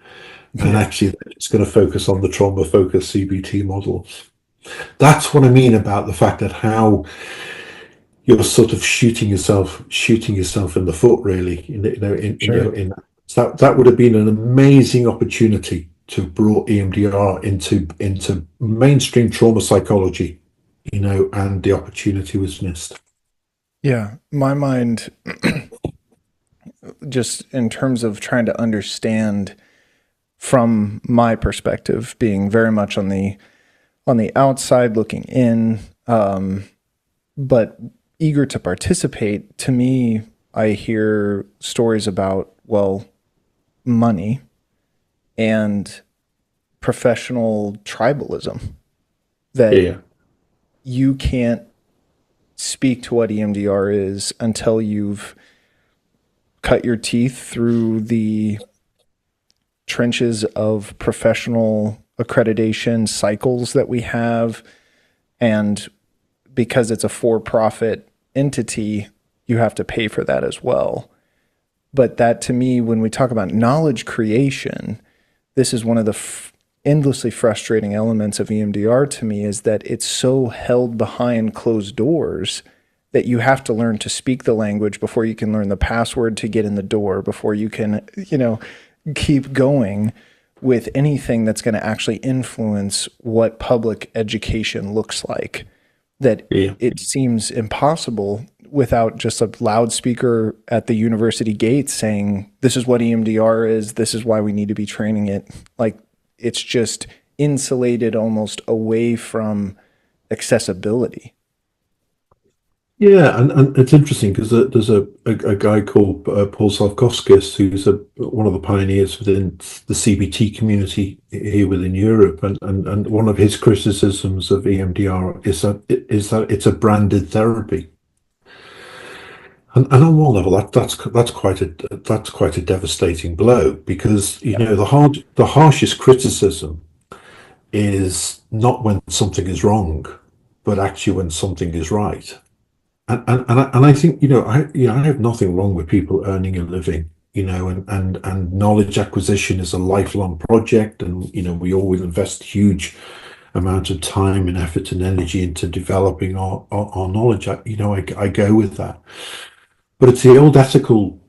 S3: and actually it's going to focus on the trauma-focused CBT models. That's what I mean about the fact that how you're sort of shooting yourself in the foot, really. That would have been an amazing opportunity to have brought EMDR into mainstream trauma psychology, and the opportunity was missed.
S2: Yeah, my mind, just in terms of trying to understand from my perspective, being very much on the outside looking in, but eager to participate, to me, I hear stories about, well, money and professional tribalism, that you can't speak to what EMDR is until you've cut your teeth through the trenches of professional accreditation cycles that we have. And because it's a for-profit entity, you have to pay for that as well. But that, to me, when we talk about knowledge creation, this is one of the endlessly frustrating elements of EMDR to me, is that it's so held behind closed doors that you have to learn to speak the language before you can learn the password to get in the door, before you can, keep going with anything that's going to actually influence what public education looks like. That it seems impossible without just a loudspeaker at the university gates saying, this is what EMDR is, this is why we need to be training it. Like, it's just insulated almost away from accessibility.
S3: Yeah, and it's interesting because there's a guy called Paul Salkowskis, who's one of the pioneers within the CBT community here within Europe, and one of his criticisms of EMDR is that it's a branded therapy. And on one level, that's quite a devastating blow, because the harshest criticism is not when something is wrong, but actually when something is right. And I think I have nothing wrong with people earning a living, and knowledge acquisition is a lifelong project, and we always invest huge amount of time and effort and energy into developing our knowledge. I go with that, but it's the old ethical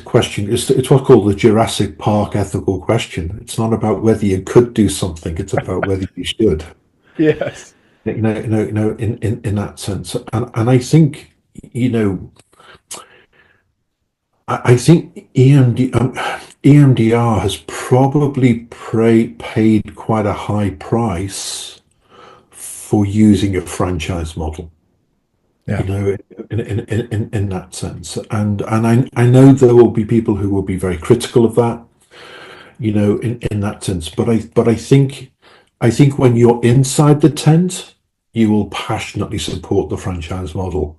S3: question. It's what's called the Jurassic Park ethical question. It's not about whether you could do something; it's about whether you should.
S2: Yes.
S3: In that sense, and I think I think EMDR has probably paid quite a high price for using a franchise model.
S2: Yeah.
S3: In that sense, and I know there will be people who will be very critical of that, in that sense. But I think when you're inside the tent, you will passionately support the franchise model.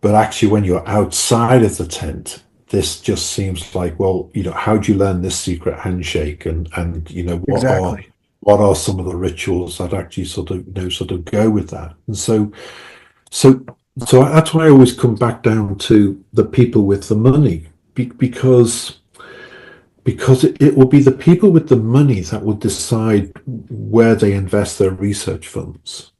S3: But actually, when you're outside of the tent, this just seems like, well, how do you learn this secret handshake, and
S2: Exactly.
S3: what are some of the rituals that actually sort of go with that? And so that's why I always come back down to the people with the money, because it will be the people with the money that will decide where they invest their research funds,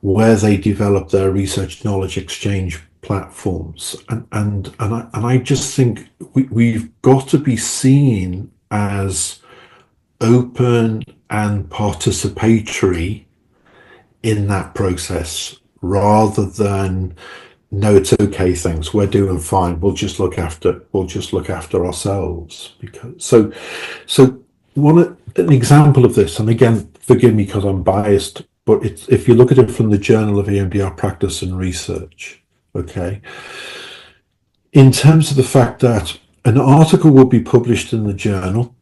S3: where they develop their research knowledge exchange platforms, and I just think we've got to be seen as open and participatory in that process, rather than, no, it's okay, thanks, we're doing fine, we'll just look after ourselves. Because an example of this, and again, forgive me because I'm biased, but if you look at it from the Journal of EMDR Practice and Research, okay, in terms of the fact that an article would be published in the journal,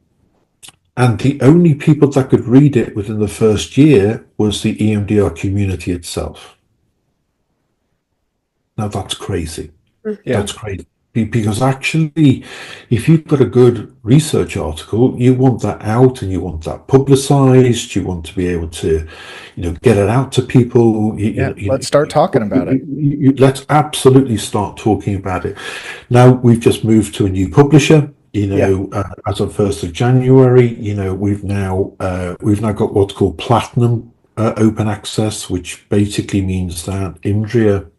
S3: and the only people that could read it within the first year was the EMDR community itself. Now that's crazy.
S2: Yeah.
S3: That's crazy. Because actually, if you've got a good research article, you want that out and you want that publicized. You want to be able to, get it out to people.
S2: Let's start talking about it.
S3: Let's absolutely start talking about it. Now we've just moved to a new publisher. As of 1st of January, we've now got what's called platinum open access, which basically means that IMDRIA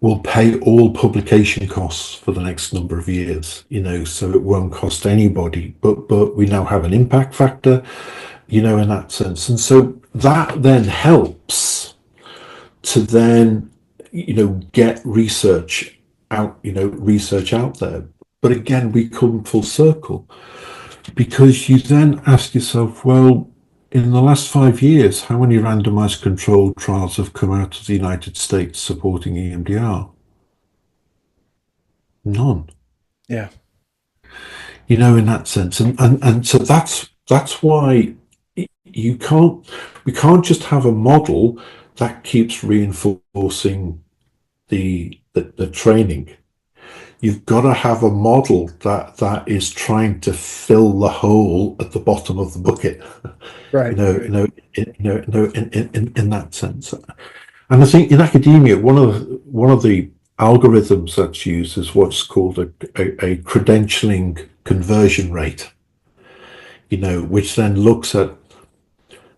S3: will pay all publication costs for the next number of years, so it won't cost anybody, but we now have an impact factor, in that sense. And so that then helps to then, get research out there. But again, we come full circle. because you then ask yourself, well, in the last 5 years, how many randomized controlled trials have come out of the United States supporting EMDR? None.
S2: Yeah.
S3: You know, in that sense. And so that's why we can't just have a model that keeps reinforcing the training. You've got to have a model that is trying to fill the hole at the bottom of the bucket.
S2: Right.
S3: In that sense. And I think in academia, one of the algorithms that's used is what's called a credentialing conversion rate. Which then looks at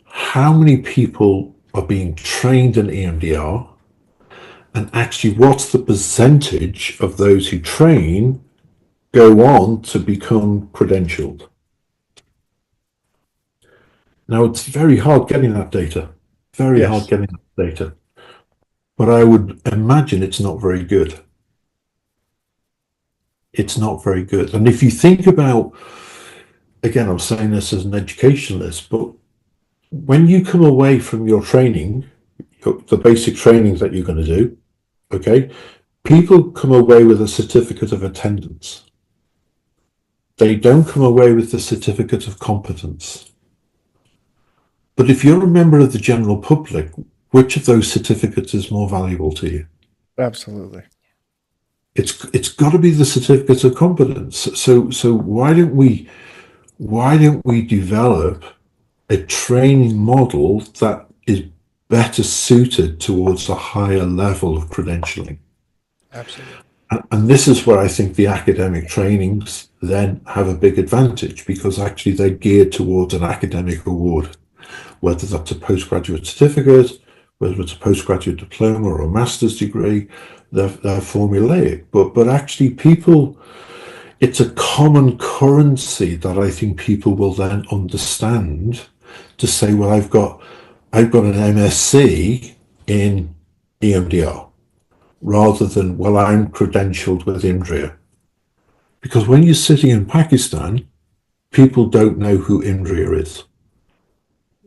S3: how many people are being trained in EMDR, and actually what's the percentage of those who train go on to become credentialed. Now, it's very hard getting that data, but I would imagine it's not very good. And if you think about, again, I'm saying this as an educationalist, but when you come away from your training, the basic trainings that you're going to do, okay, people come away with a certificate of attendance. They don't come away with the certificate of competence. But if you're a member of the general public, which of those certificates is more valuable to you?
S2: Absolutely.
S3: It's got to be the certificate of competence. So why don't we develop a training model that is better suited towards a higher level of credentialing?
S2: Absolutely.
S3: And this is where I think the academic trainings then have a big advantage, because actually they're geared towards an academic award, whether that's a postgraduate certificate, whether it's a postgraduate diploma or a master's degree. They're formulaic, but actually people, it's a common currency that I think people will then understand to say, well, I've got an MSc in EMDR, rather than, well, I'm credentialed with IMDRIA. Because when you're sitting in Pakistan, people don't know who IMDRIA is.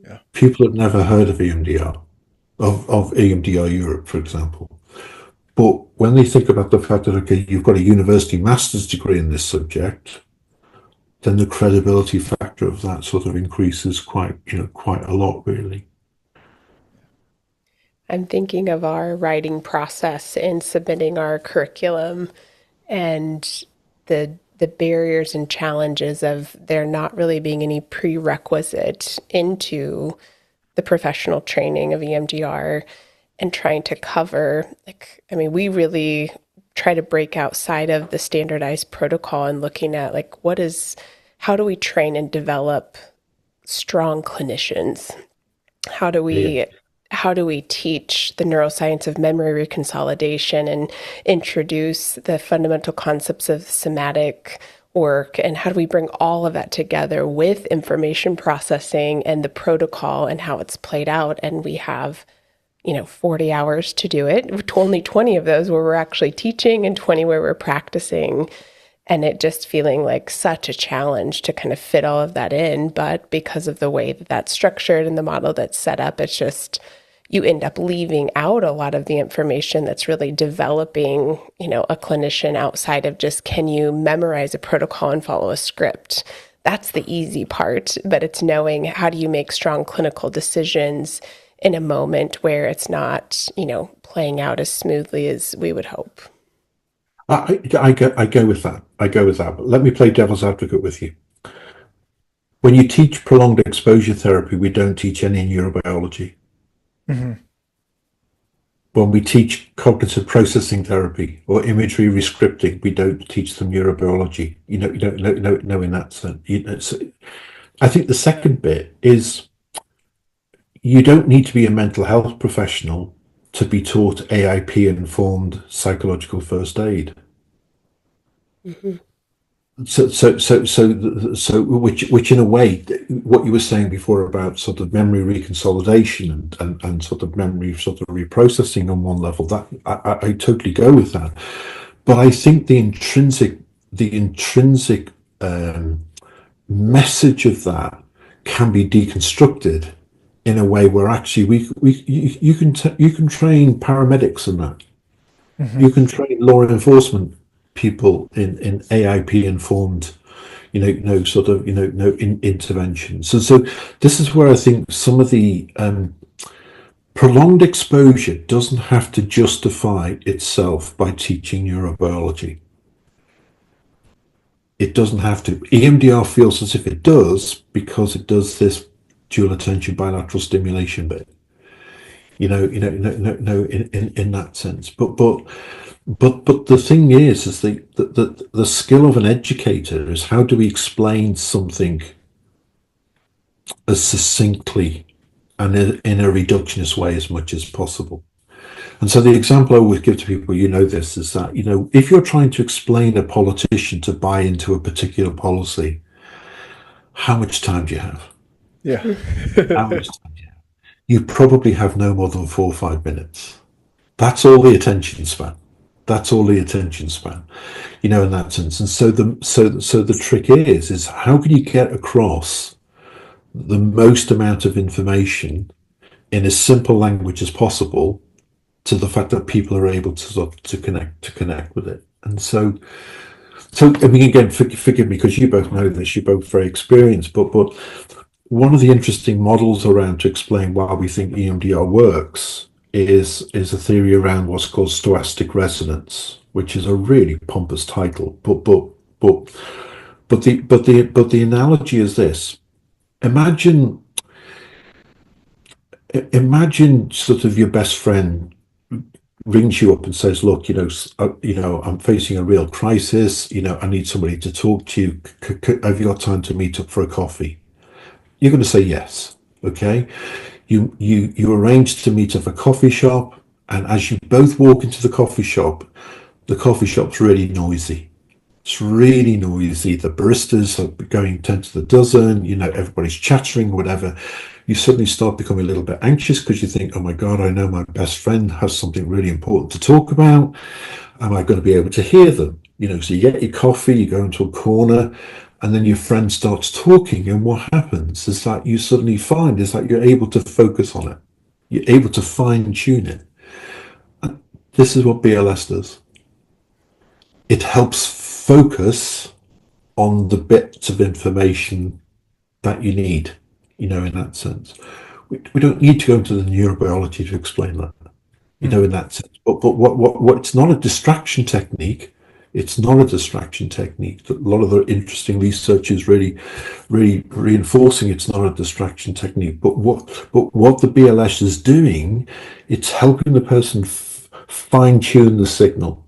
S2: Yeah.
S3: People have never heard of EMDR, of EMDR Europe, for example. But when they think about the fact that, okay, you've got a university master's degree in this subject, then the credibility factor of that sort of increases quite a lot, really.
S1: I'm thinking of our writing process in submitting our curriculum and the barriers and challenges of there not really being any prerequisite into the professional training of EMDR, and trying to cover, we really try to break outside of the standardized protocol and looking at how do we train and develop strong clinicians? How do we teach the neuroscience of memory reconsolidation and introduce the fundamental concepts of somatic work? And how do we bring all of that together with information processing and the protocol and how it's played out? And we have 40 hours to do it. Only 20 of those where we're actually teaching and 20 where we're practicing. And it just feeling like such a challenge to kind of fit all of that in. But because of the way that that's structured and the model that's set up, it's just, you end up leaving out a lot of the information that's really developing, a clinician outside of just, can you memorize a protocol and follow a script? That's the easy part, but it's knowing how do you make strong clinical decisions in a moment where it's not, playing out as smoothly as we would hope.
S3: I go with that. But let me play devil's advocate with you. When you teach prolonged exposure therapy, we don't teach any neurobiology.
S2: Mm-hmm.
S3: When we teach cognitive processing therapy or imagery rescripting, we don't teach them neurobiology. You don't know in that sense. I think the second bit is, you don't need to be a mental health professional to be taught AIP-informed psychological first aid. Mm-hmm. So, which in a way, what you were saying before about sort of memory reconsolidation and sort of memory sort of reprocessing on one level, that I totally go with that. But I think the intrinsic message of that can be deconstructed in a way where actually you can train paramedics in that. Mm-hmm. You can train law enforcement people in AIP informed, interventions. So this is where I think some of the prolonged exposure doesn't have to justify itself by teaching neurobiology. It doesn't have to. EMDR feels as if it does because it does this dual attention bilateral stimulation bit. In that sense. But the thing is the skill of an educator is how do we explain something as succinctly and in a reductionist way as much as possible. And so the example I always give to people, this, is that, if you're trying to explain a politician to buy into a particular policy, how much time do you have?
S2: Yeah.
S3: How much time do you have? You probably have no more than 4 or 5 minutes. That's all the attention span. In that sense. And so the trick is how can you get across the most amount of information in as simple language as possible to the fact that people are able to connect with it. And so I mean, again, forgive me because you both know this, you're both very experienced, but one of the interesting models around to explain why we think EMDR works is a theory around what's called stochastic resonance, which is a really pompous title, but the analogy is this: imagine sort of your best friend rings you up and says, look, I'm facing a real crisis, I need somebody to talk to you, have you got time to meet up for a coffee? You're going to say yes. Okay, you arrange to meet at a coffee shop, and as you both walk into the coffee shop's really noisy. It's really noisy. The baristas are going 10 to the dozen, everybody's chattering, whatever. You suddenly start becoming a little bit anxious because you think, oh my God, I know my best friend has something really important to talk about. Am I going to be able to hear them? So you get your coffee, you go into a corner, and then your friend starts talking. And what happens is that you suddenly find is that you're able to focus on it. You're able to fine tune it. And this is what BLS does. It helps focus on the bits of information that you need, in that sense. We don't need to go into the neurobiology to explain that, in that sense. But what it's not a distraction technique. It's not a distraction technique. A lot of the interesting research is really reinforcing it's not a distraction technique. But what the BLS is doing, it's helping the person fine tune the signal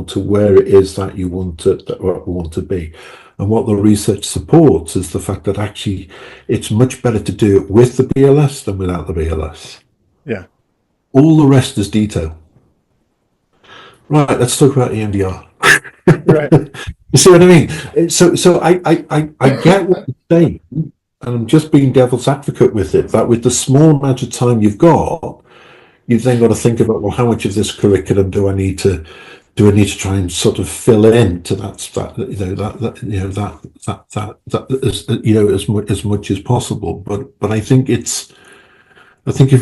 S3: to where it is that you want to be. And what the research supports is the fact that actually it's much better to do it with the BLS than without the BLS.
S2: Yeah.
S3: All the rest is detail. Right, let's talk about EMDR.
S2: Right.
S3: You see what I mean? So I get what you're saying, and I'm just being devil's advocate with it, that with the small amount of time you've then got to think about, well, how much of this curriculum do I need to try and sort of fill in to as much as possible. But I think if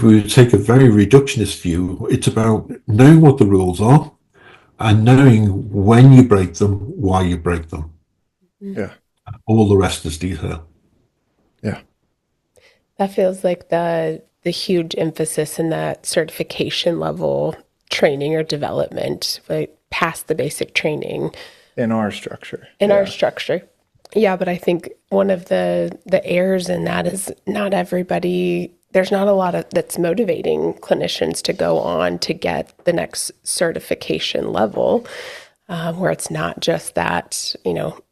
S3: we take a very reductionist view, it's about knowing what the rules are and knowing when you break them, why you break them.
S2: Yeah.
S3: All the rest is detail.
S2: Yeah.
S1: That feels like the huge emphasis in that certification level training or development, like past the basic training.
S2: In our structure.
S1: Our structure. Yeah, but I think one of the errors in that is not everybody, there's not a lot of that's motivating clinicians to go on to get the next certification level, where it's not just that,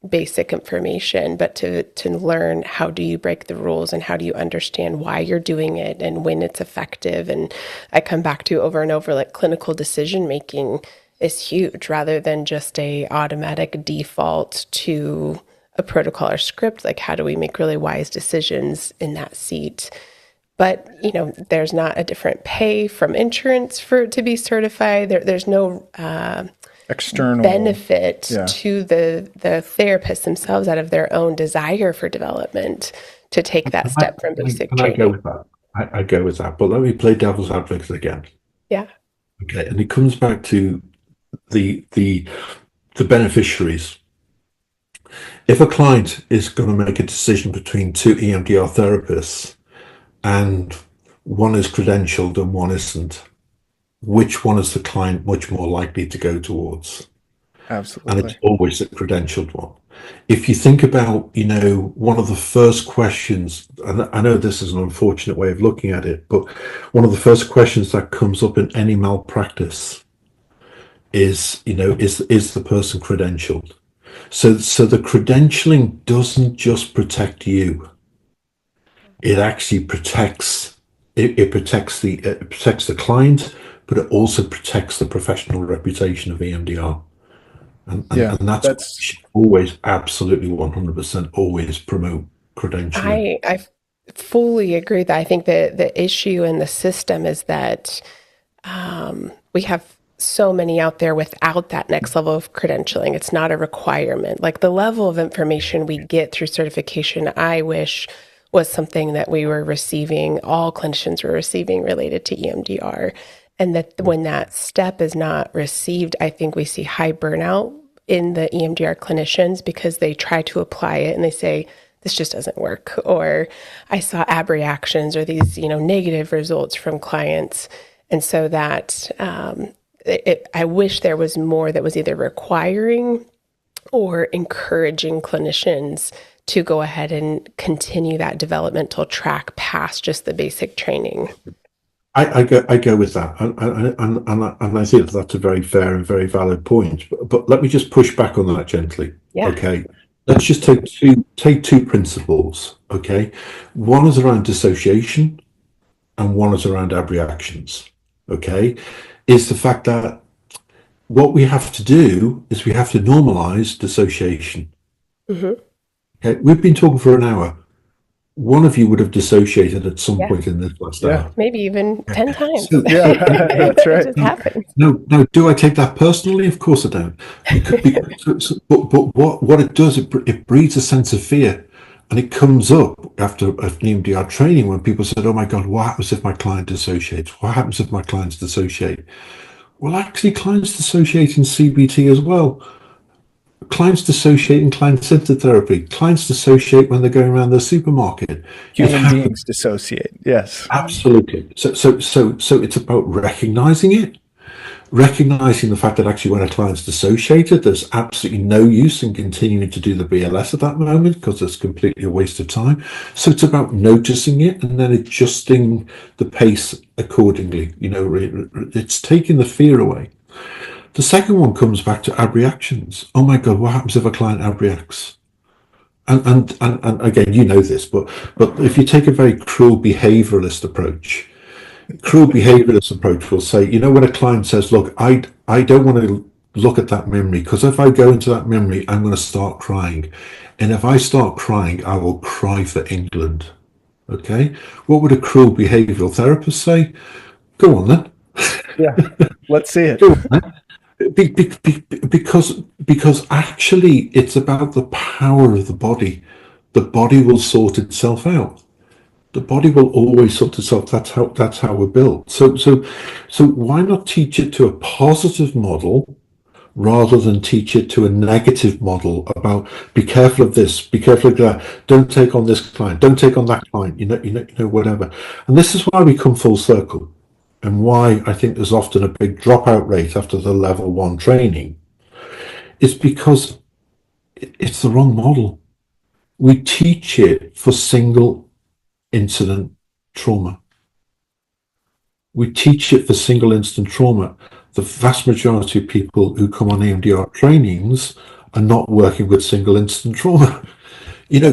S1: basic information, but to learn how do you break the rules and how do you understand why you're doing it and when it's effective. And I come back to over and over, like clinical decision making is huge rather than just a automatic default to a protocol or script. Like how do we make really wise decisions in that seat? But, there's not a different pay from insurance for it to be certified. There's no
S2: external
S1: benefit to the therapists themselves out of their own desire for development to take that step from basic training.
S3: I go with that. I go with that. But let me play devil's advocate again.
S1: Yeah.
S3: Okay. And it comes back to the beneficiaries. If a client is going to make a decision between two EMDR therapists and one is credentialed and one isn't, which one is the client much more likely to go towards?
S2: Absolutely.
S3: And it's always the credentialed one. If you think about, one of the first questions, and I know this is an unfortunate way of looking at it, but one of the first questions that comes up in any malpractice is the person credentialed? So the credentialing doesn't just protect you. It actually protects the client, but it also protects the professional reputation of EMDR. And that's always absolutely 100% always promote credentialing.
S1: I fully agree that I think the issue in the system is that we have so many out there without that next level of credentialing. It's not a requirement. Like the level of information we get through certification, I wish was something that we were receiving, all clinicians were receiving related to EMDR. And that when that step is not received, I think we see high burnout in the EMDR clinicians because they try to apply it and they say, this just doesn't work. Or I saw abreactions or these, negative results from clients. And so that I wish there was more that was either requiring or encouraging clinicians to go ahead and continue that developmental track past just the basic training.
S3: I go with that, and I think that's a very fair and very valid point. But let me just push back on that gently.
S1: Yeah.
S3: Okay, let's just take two principles. Okay, one is around dissociation, and one is around abreactions. Okay, is the fact that what we have to do is we have to normalize dissociation. Mm-hmm. Okay, we've been talking for an hour. One of you would have dissociated at some point in this last hour.
S1: Maybe even 10 times.
S2: So, that's right.
S1: It just happens.
S3: No, do I take that personally? Of course I don't. But what it does, it breeds a sense of fear. And it comes up after an EMDR training when people said, oh my God, what happens if my client dissociates? What happens if my clients dissociate? Well, actually, clients dissociate in CBT as well. Clients dissociate in client-centered therapy. Clients dissociate when they're going around the supermarket.
S2: Human beings dissociate, yes.
S3: Absolutely. So it's about recognizing it, recognizing the fact that actually when a client's dissociated, there's absolutely no use in continuing to do the BLS at that moment because it's completely a waste of time. So it's about noticing it and then adjusting the pace accordingly. It's taking the fear away. The second one comes back to abreactions. Oh my God, what happens if a client abreacts? And again, you know this, but if you take a very cruel behavioralist approach will say, when a client says, look, I don't want to look at that memory because if I go into that memory, I'm going to start crying. And if I start crying, I will cry for England. Okay? What would a cruel behavioral therapist say? Go on then.
S2: Yeah, let's see it.
S3: Go on then. Because actually it's about the power of the body. The body will sort itself out. The body will always sort itself. That's how we're built. So why not teach it to a positive model rather than teach it to a negative model about be careful of this, be careful of that, don't take on this client, don't take on that client, whatever. And this is why we come full circle. And why I think there's often a big dropout rate after the level 1 training is because it's the wrong model. We teach it for single incident trauma. We teach it for single incident trauma. The vast majority of people who come on EMDR trainings are not working with single incident trauma.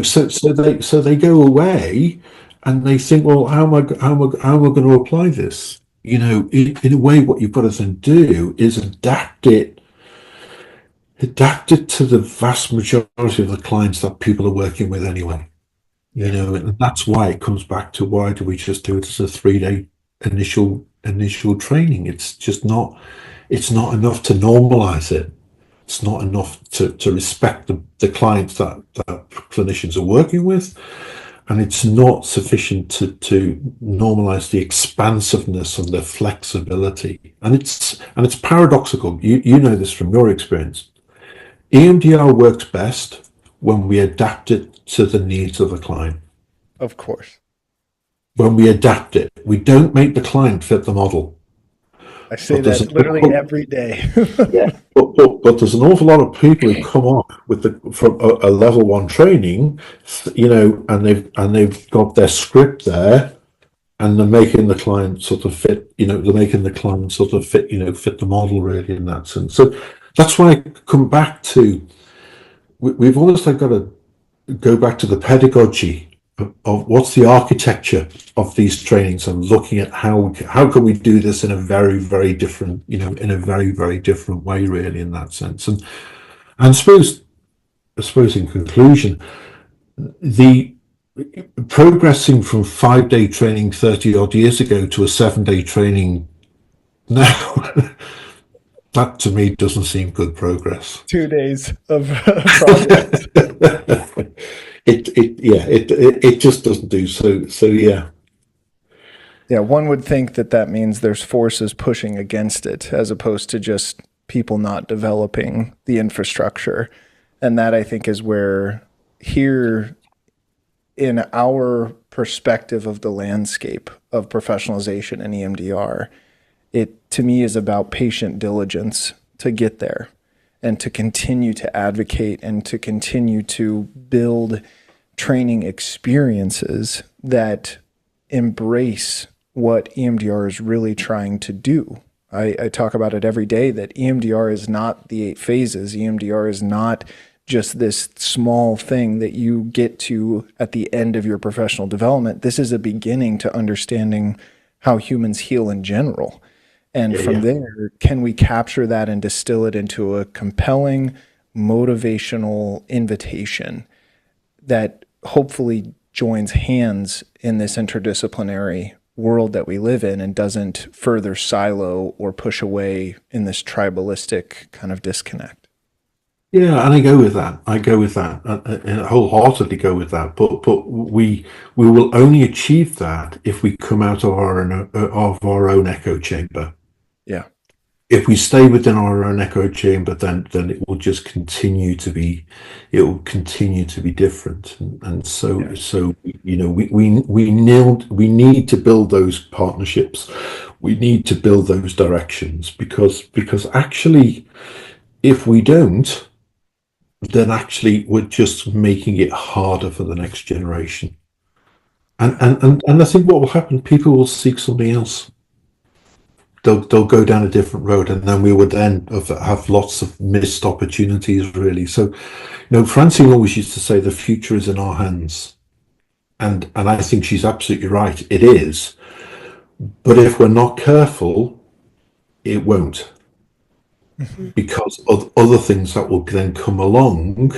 S3: So they go away and they think, well, how am I going to apply this? In a way, what you've got to then do is adapt it to the vast majority of the clients that people are working with anyway. And that's why it comes back to why do we just do it as a 3-day initial training? It's just not it's not enough to normalize it. It's not enough to respect the clients that clinicians are working with. And it's not sufficient to normalize the expansiveness and the flexibility. And it's paradoxical. You know this from your experience. EMDR works best when we adapt it to the needs of the client.
S2: Of course.
S3: When we adapt it, we don't make the client fit the model.
S2: I say that literally every day.
S3: Yeah, but there's an awful lot of people who come up with from a level 1 training, and they've got their script there, and they're making the client sort of fit. They're making the client sort of fit. Fit the model really in that sense. So that's why I come back to we've almost got to go back to the pedagogy of what's the architecture of these trainings, and looking at how can we do this in a very, very different, in a very, very different way, really, in that sense. And I suppose in conclusion, the progressing from 5-day training 30 odd years ago to a 7-day training now, that to me doesn't seem good progress.
S2: 2 days of progress.
S3: It just doesn't do so. Yeah.
S2: Yeah, one would think that means there's forces pushing against it, as opposed to just people not developing the infrastructure. And that, I think, is where here in our perspective of the landscape of professionalization in EMDR, it to me is about patient diligence to get there, and to continue to advocate and to continue to build training experiences that embrace what EMDR is really trying to do. I talk about it every day that EMDR is not the 8 phases. EMDR is not just this small thing that you get to at the end of your professional development. This is a beginning to understanding how humans heal in general. And from there, can we capture that and distill it into a compelling, motivational invitation that hopefully joins hands in this interdisciplinary world that we live in, and doesn't further silo or push away in this tribalistic kind of disconnect?
S3: Yeah, and I go with that. I wholeheartedly go with that. But we will only achieve that if we come out of our own echo chamber.
S2: Yeah.
S3: If we stay within our own echo chamber, then it will just continue to be different. And so we need to build those partnerships. We need to build those directions, because actually, if we don't, then actually we're just making it harder for the next generation. And I think what will happen, people will seek something else. They'll go down a different road, and then we would then have lots of missed opportunities, really. So, Francine always used to say the future is in our hands. And I think she's absolutely right. It is. But if we're not careful, it won't. Mm-hmm. Because of other things that will then come along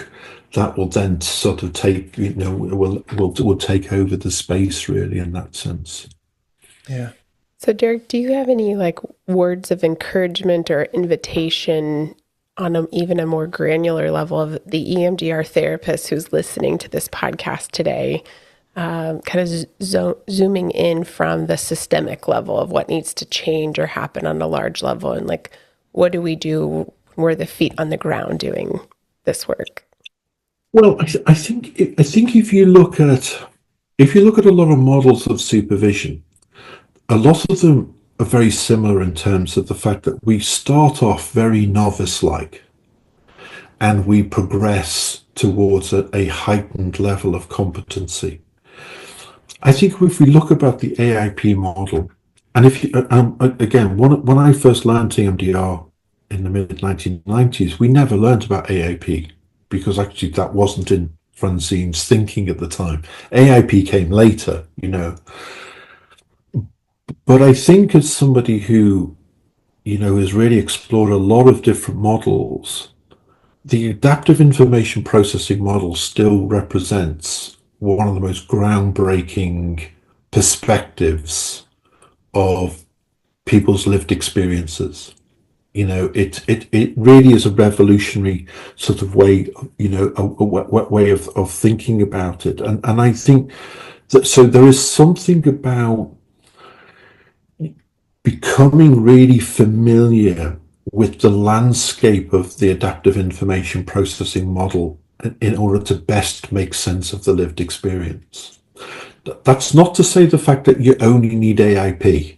S3: that will then sort of take, will take over the space, really, in that sense.
S2: Yeah.
S1: So, Derek, do you have any words of encouragement or invitation on even a more granular level of the EMDR therapist who's listening to this podcast today, kind of zooming in from the systemic level of what needs to change or happen on a large level, and what do we do when we're the feet on the ground doing this work?
S3: Well, I think if you look at a lot of models of supervision, a lot of them are very similar in terms of the fact that we start off very novice-like, and we progress towards a heightened level of competency. I think if we look about the AIP model, and if you, again, when I first learned EMDR in the mid-1990s, we never learned about AIP, because actually that wasn't in Francine's thinking at the time. AIP came later, But I think as somebody who, has really explored a lot of different models, the adaptive information processing model still represents one of the most groundbreaking perspectives of people's lived experiences. It really is a revolutionary sort of way, a way of thinking about it. And I think that, so there is something about becoming really familiar with the landscape of the adaptive information processing model in order to best make sense of the lived experience. That's not to say the fact that you only need AIP,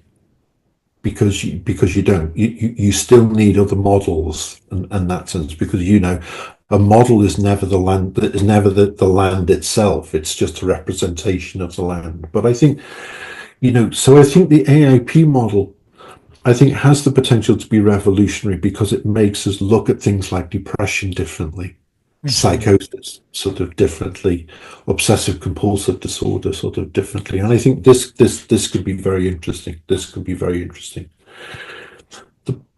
S3: because you don't. You still need other models in that sense, because a model is never the land, is never the land itself. It's just a representation of the land. But I think, so I think the AIP model, I think, has the potential to be revolutionary because it makes us look at things like depression differently, psychosis sort of differently, obsessive compulsive disorder sort of differently. And I think this could be very interesting. This could be very interesting.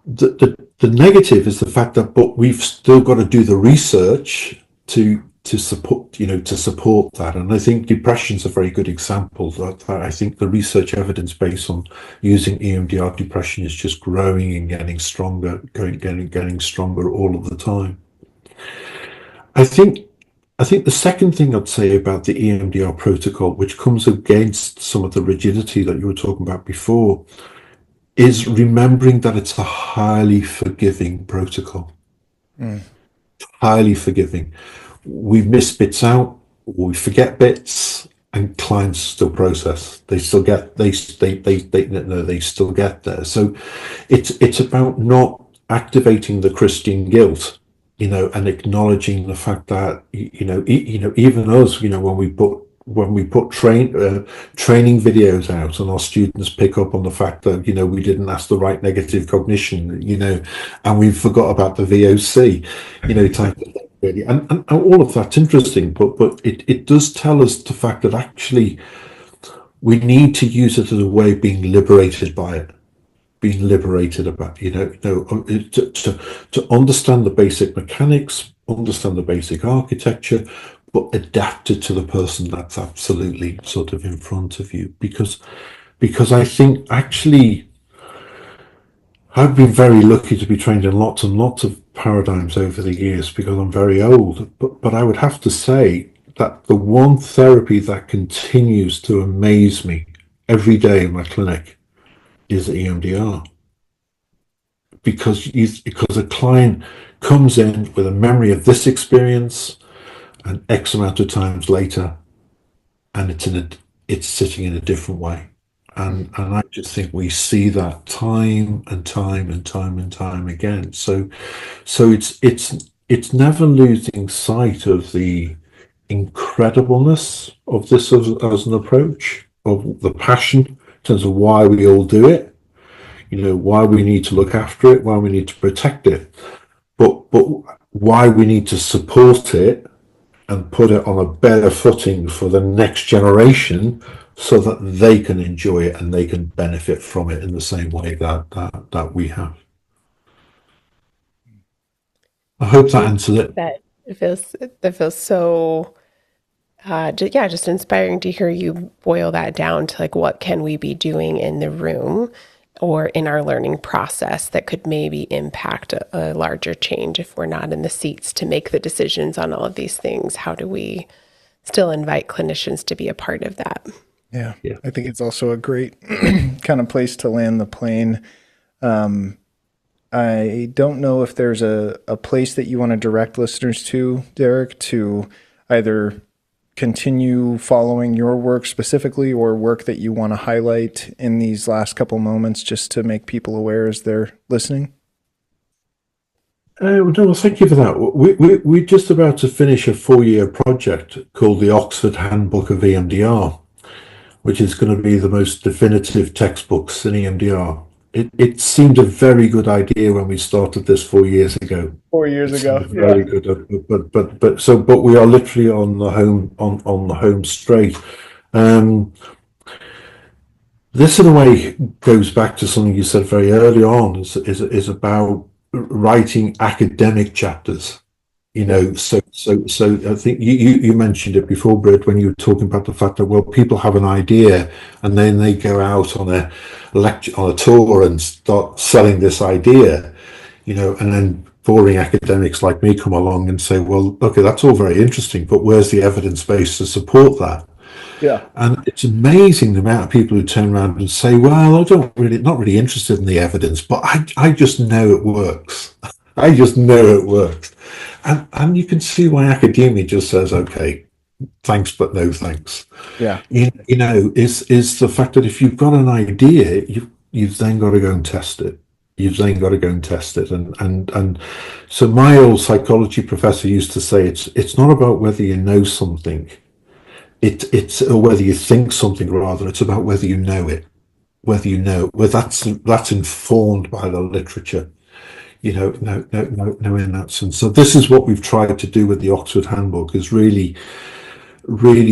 S3: The negative is the fact that, but we've still got to do the research to support that. And I think depression's a very good example. That I think the research evidence base on using EMDR depression is just growing and getting stronger, getting stronger all of the time. I think the second thing I'd say about the EMDR protocol, which comes against some of the rigidity that you were talking about before, is remembering that it's a highly forgiving protocol. Highly forgiving. We miss bits out, we forget bits, and clients still process. They still get they still get there. So it's about not activating the Christian guilt, and acknowledging the fact that even us, when we put training videos out, and our students pick up on the fact that we didn't ask the right negative cognition, and we forgot about the VOC, type of thing. Really, and all of that's interesting, but it does tell us the fact that actually we need to use it as a way of being liberated by it, being liberated about to understand the basic mechanics, understand the basic architecture, but adapt it to the person that's absolutely sort of in front of you. Because I think actually I've been very lucky to be trained in lots and lots of paradigms over the years because I'm very old. But I would have to say that the one therapy that continues to amaze me every day in my clinic is EMDR. Because a client comes in with a memory of this experience, and X amount of times later, and it's sitting in a different way. And I just think we see that time and time and time and time again. So it's never losing sight of the incredibleness of this as an approach, of the passion in terms of why we all do it, why we need to look after it, why we need to protect it, but why we need to support it and put it on a better footing for the next generation, so that they can enjoy it and they can benefit from it in the same way that we have. I hope that answers it.
S1: That feels so just inspiring to hear you boil that down to, like, what can we be doing in the room or in our learning process that could maybe impact a larger change if we're not in the seats to make the decisions on all of these things. How do we still invite clinicians to be a part of that?
S2: Yeah. I think it's also a great kind of place to land the plane. I don't know if there's a place that you want to direct listeners to, Derek, to either continue following your work specifically or work that you want to highlight in these last couple moments, just to make people aware as they're listening.
S3: No, thank you for that. We're just about to finish a 4-year project called the Oxford Handbook of EMDR, which is going to be the most definitive textbooks in EMDR. It seemed a very good idea when we started this 4 years ago.
S2: 4 years ago,
S3: very good. But we are literally on the home straight. This, in a way, goes back to something you said very early on. Is about writing academic chapters. So I think you mentioned it before, Britt, when you were talking about the fact that, well, people have an idea and then they go out on a lecture, on a tour, and start selling this idea. and then boring academics like me come along and say, well, okay, that's all very interesting, but where's the evidence base to support that?
S2: Yeah.
S3: And it's amazing the amount of people who turn around and say, well, not really interested in the evidence, but I just know it works. I just know it works. And you can see why academia just says, okay, thanks, but no thanks.
S2: Yeah.
S3: Is the fact that if you've got an idea, you've then got to go and test it. And so my old psychology professor used to say, it's not about whether you know something, it's or whether you think something, rather. It's about whether you know it, whether that's informed by the literature. No, in that sense. So this is what we've tried to do with the Oxford Handbook, is really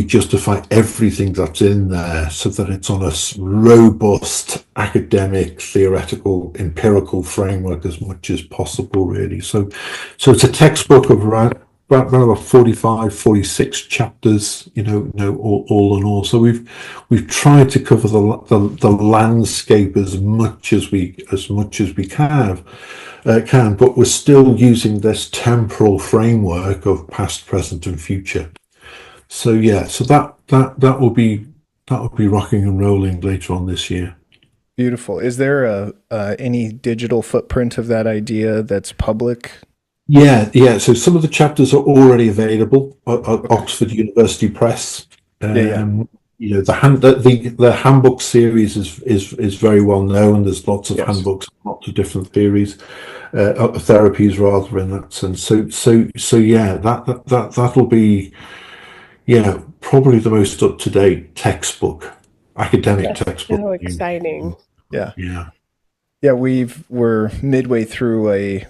S3: justify everything that's in there so that it's on a robust academic, theoretical, empirical framework as much as possible, really. So it's a textbook of around about 45, 46 chapters, all in all. So we've tried to cover the landscape as much as we can, but we're still using this temporal framework of past, present, and future. So that will be rocking and rolling later on this year.
S2: Beautiful. Is there any digital footprint of that idea that's public?
S3: Yeah. So some of the chapters are already available at Oxford University Press. The handbook series is very well known. There's lots of handbooks, lots of different theories, therapies rather, in that sense. So yeah, that'll be probably the most up to date textbook, academic textbook.
S1: So exciting.
S2: Yeah, we're midway through a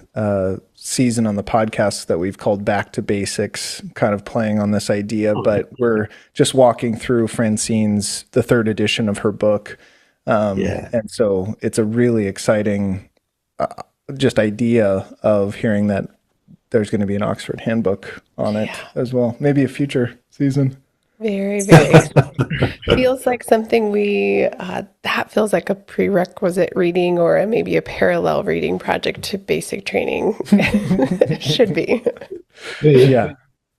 S2: season on the podcast that we've called Back to Basics, kind of playing on this idea, but we're just walking through the third edition of her book. And so it's a really exciting just idea of hearing that there's going to be an Oxford handbook on it as well. Maybe a future season.
S1: Very, very exciting. Feels like something that feels like a prerequisite reading or maybe a parallel reading project to basic training. Should be.
S2: Yeah.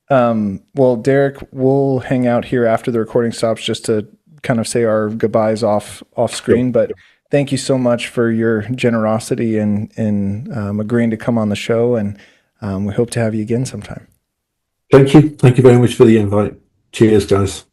S2: Well, Derek, we'll hang out here after the recording stops just to kind of say our goodbyes off screen, but thank you so much for your generosity and agreeing to come on the show, and we hope to have you again sometime.
S3: Thank you very much for the invite. Cheers, guys.